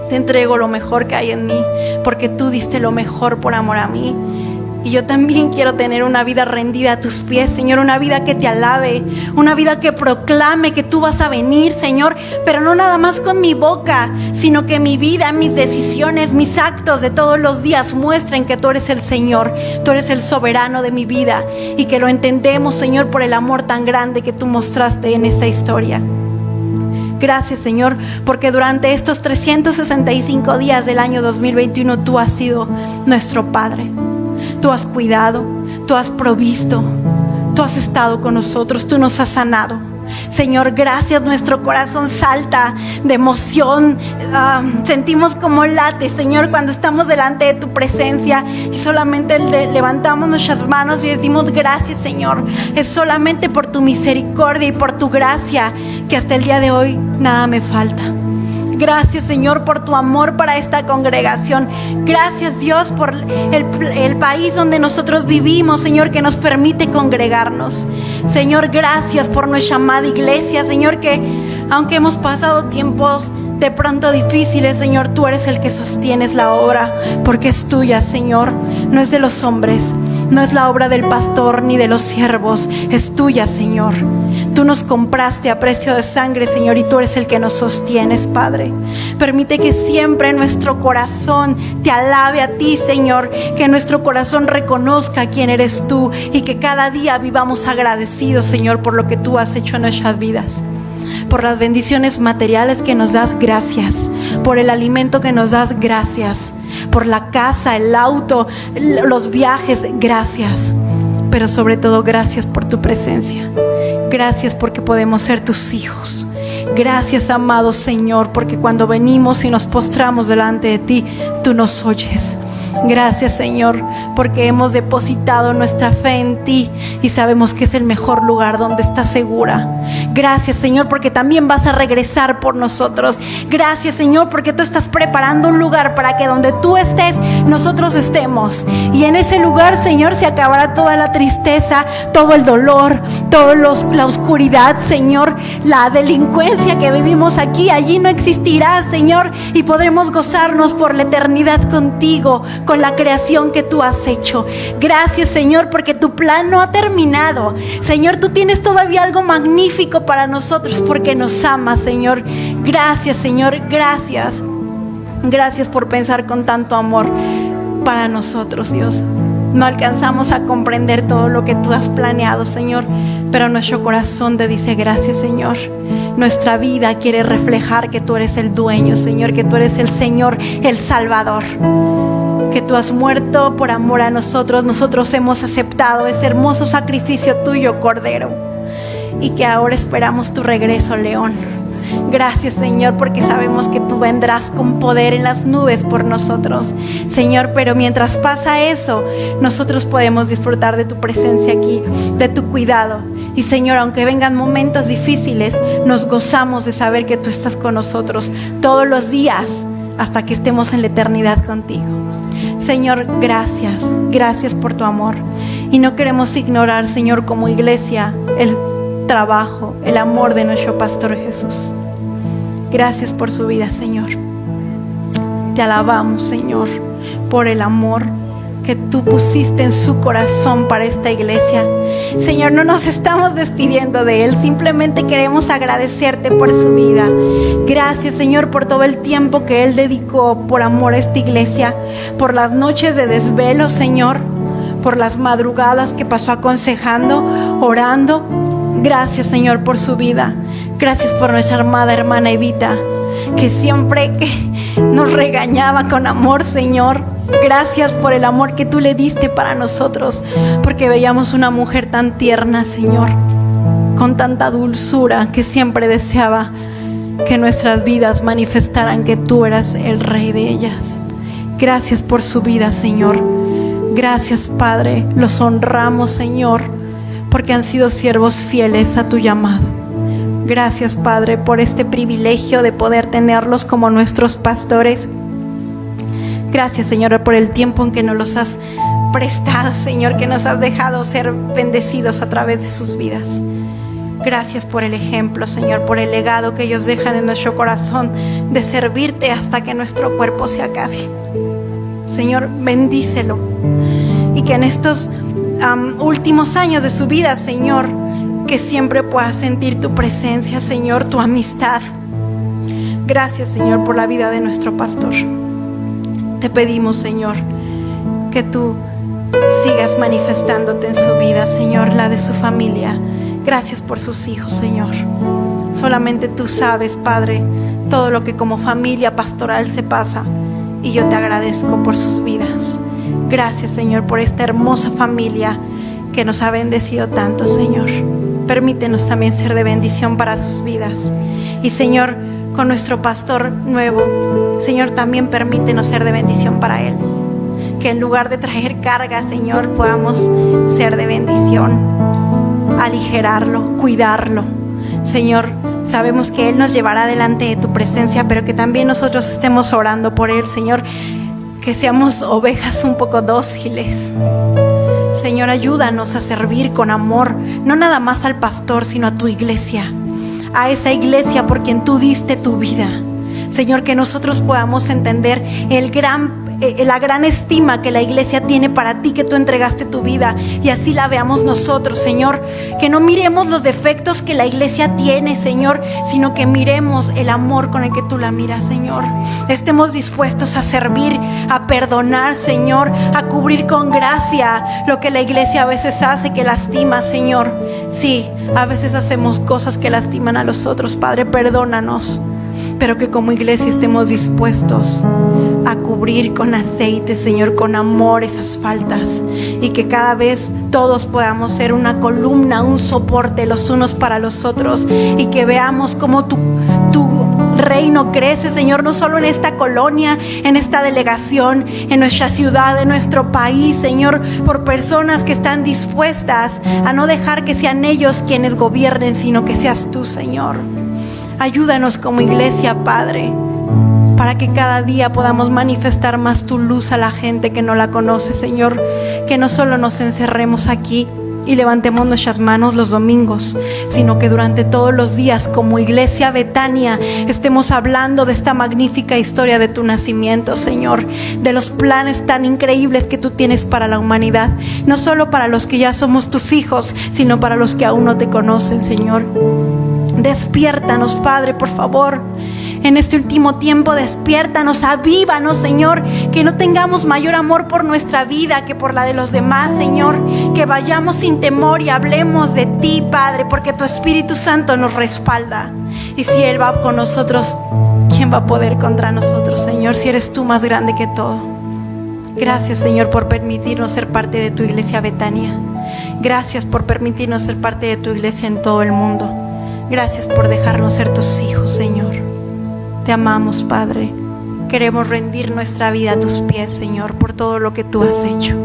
Te entrego lo mejor que hay en mí, porque tú diste lo mejor por amor a mí. Y yo también quiero tener una vida rendida a tus pies, Señor, una vida que te alabe, una vida que proclame que tú vas a venir, Señor, pero no nada más con mi boca, sino que mi vida, mis decisiones, mis actos de todos los días muestren que tú eres el Señor, tú eres el soberano de mi vida, y que lo entendemos, Señor, por el amor tan grande que tú mostraste en esta historia. Gracias, Señor, porque durante estos 365 días del año 2021 tú has sido nuestro Padre. Tú has cuidado, tú has provisto, tú has estado con nosotros, tú nos has sanado. Señor, gracias, nuestro corazón salta de emoción, sentimos como late, Señor, cuando estamos delante de tu presencia y solamente levantamos nuestras manos y decimos: gracias, Señor, es solamente por tu misericordia y por tu gracia que hasta el día de hoy nada me falta. Gracias, Señor, por tu amor para esta congregación. Gracias, Dios, por el país donde nosotros vivimos, Señor, que nos permite congregarnos. Señor, gracias por nuestra amada iglesia, Señor, que aunque hemos pasado tiempos de pronto difíciles, Señor, tú eres el que sostienes la obra, porque es tuya, Señor, no es de los hombres, no es la obra del pastor ni de los siervos, es tuya, Señor. Tú nos compraste a precio de sangre, Señor, y tú eres el que nos sostienes, Padre. Permite que siempre nuestro corazón te alabe a ti, Señor, que nuestro corazón reconozca quién eres tú y que cada día vivamos agradecidos, Señor, por lo que tú has hecho en nuestras vidas. Por las bendiciones materiales que nos das, gracias. Por el alimento que nos das, gracias. Por la casa, el auto, los viajes, gracias. Pero sobre todo, gracias por tu presencia. Gracias porque podemos ser tus hijos. Gracias, amado Señor, porque cuando venimos y nos postramos delante de ti, tú nos oyes. Gracias, Señor, porque hemos depositado nuestra fe en ti y sabemos que es el mejor lugar donde estás segura. Gracias, Señor, porque también vas a regresar por nosotros. Gracias, Señor, porque tú estás preparando un lugar para que donde tú estés, nosotros estemos. Y en ese lugar, Señor, se acabará toda la tristeza, todo el dolor, toda la oscuridad, Señor. La delincuencia que vivimos aquí, allí no existirá, Señor, y podremos gozarnos por la eternidad contigo, con la creación que tú has hecho. Gracias, Señor, porque tu plan no ha terminado. Señor, tú tienes todavía algo magnífico para nosotros porque nos amas, Señor. Gracias, Señor, gracias. Gracias por pensar con tanto amor para nosotros, Dios. No alcanzamos a comprender todo lo que tú has planeado, Señor, pero nuestro corazón te dice gracias, Señor. Nuestra vida quiere reflejar que tú eres el dueño, Señor, que tú eres el Señor, el Salvador. que tú has muerto por amor a nosotros. Nosotros hemos aceptado ese hermoso sacrificio tuyo, Cordero, y que ahora esperamos tu regreso, León. Gracias, Señor, porque sabemos que tú vendrás con poder en las nubes por nosotros, Señor. Pero mientras pasa eso, nosotros podemos disfrutar de tu presencia aquí, de tu cuidado. Y, Señor, aunque vengan momentos difíciles, nos gozamos de saber que tú estás con nosotros todos los días hasta que estemos en la eternidad contigo. Señor, gracias, gracias por tu amor. Y no queremos ignorar, Señor, como iglesia, el trabajo, el amor de nuestro pastor Jesús. Gracias por su vida, Señor. Te alabamos, Señor, por el amor que tú pusiste en su corazón para esta iglesia. Señor, no nos estamos despidiendo de él, simplemente queremos agradecerte por su vida. Gracias, Señor, por todo el tiempo que él dedicó por amor a esta iglesia, por las noches de desvelo, Señor, por las madrugadas que pasó aconsejando, orando. Gracias, Señor, por su vida. Gracias por nuestra amada hermana Evita, que siempre nos regañaba con amor, Señor. Gracias por el amor que tú le diste para nosotros, porque veíamos una mujer tan tierna, Señor, con tanta dulzura, que siempre deseaba que nuestras vidas manifestaran que tú eras el Rey de ellas. Gracias por su vida, Señor. Gracias, Padre. Los honramos, Señor, porque han sido siervos fieles a tu llamado. Gracias, Padre, por este privilegio de poder tenerlos como nuestros pastores. Gracias, Señor, por el tiempo en que nos los has prestado, Señor, que nos has dejado ser bendecidos a través de sus vidas. Gracias por el ejemplo, Señor, por el legado que ellos dejan en nuestro corazón de servirte hasta que nuestro cuerpo se acabe. Señor, bendícelo, y que en estos últimos años de su vida, Señor, que siempre pueda sentir tu presencia, Señor, tu amistad. Gracias, Señor, por la vida de nuestro pastor. Te pedimos, Señor, que tú sigas manifestándote en su vida, Señor, la de su familia. Gracias por sus hijos, Señor. Solamente tú sabes, Padre, todo lo que como familia pastoral se pasa, y yo te agradezco por sus vidas. Gracias, Señor, por esta hermosa familia que nos ha bendecido tanto, Señor. Permítenos también ser de bendición para sus vidas. Y, Señor, con nuestro pastor nuevo, Señor, también permítenos ser de bendición para él. Que en lugar de traer carga, Señor, podamos ser de bendición, aligerarlo, cuidarlo. Señor, sabemos que él nos llevará delante de tu presencia, pero que también nosotros estemos orando por él, Señor. Que seamos ovejas un poco dóciles. Señor, ayúdanos a servir con amor, no nada más al pastor, sino a tu iglesia, a esa iglesia por quien tú diste tu vida. Señor, que nosotros podamos entender la gran estima que la iglesia tiene para ti, que tú entregaste tu vida, y así la veamos nosotros, Señor. Que no miremos los defectos que la iglesia tiene, Señor, sino que miremos el amor con el que tú la miras, Señor. Estemos dispuestos a servir, a perdonar, Señor, a cubrir con gracia lo que la iglesia a veces hace que lastima, Señor. Sí, a veces hacemos cosas que lastiman a los otros, Padre, perdónanos. Pero que como iglesia estemos dispuestos a cubrir con aceite, Señor, con amor esas faltas, y que cada vez todos podamos ser una columna, un soporte los unos para los otros, y que veamos cómo tu reino crece, Señor, no solo en esta colonia, en esta delegación, en nuestra ciudad, en nuestro país, Señor, por personas que están dispuestas a no dejar que sean ellos quienes gobiernen, sino que seas tú, Señor. Ayúdanos como iglesia, Padre, para que cada día podamos manifestar más tu luz a la gente que no la conoce, Señor. Que no solo nos encerremos aquí y levantemos nuestras manos los domingos, sino que durante todos los días como iglesia Betania estemos hablando de esta magnífica historia de tu nacimiento, Señor, de los planes tan increíbles que tú tienes para la humanidad, no solo para los que ya somos tus hijos, sino para los que aún no te conocen, Señor. Despiértanos, Padre, por favor. En este último tiempo, despiértanos, avívanos, Señor. Que no tengamos mayor amor por nuestra vida que por la de los demás, Señor. Que vayamos sin temor y hablemos de ti, Padre, porque tu Espíritu Santo nos respalda. Y si Él va con nosotros, ¿quién va a poder contra nosotros, Señor? Si eres tú más grande que todo. Gracias, Señor, por permitirnos ser parte de tu iglesia Betania. Gracias por permitirnos ser parte de tu iglesia en todo el mundo. Gracias por dejarnos ser tus hijos, Señor. Te amamos, Padre. Queremos rendir nuestra vida a tus pies, Señor, por todo lo que tú has hecho.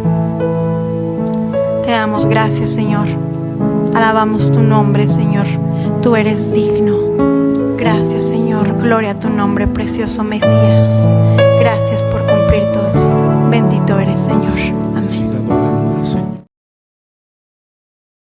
Te damos gracias, Señor. Alabamos tu nombre, Señor. Tú eres digno. Gracias, Señor. Gloria a tu nombre, precioso Mesías. Gracias por cumplir todo. Bendito eres, Señor.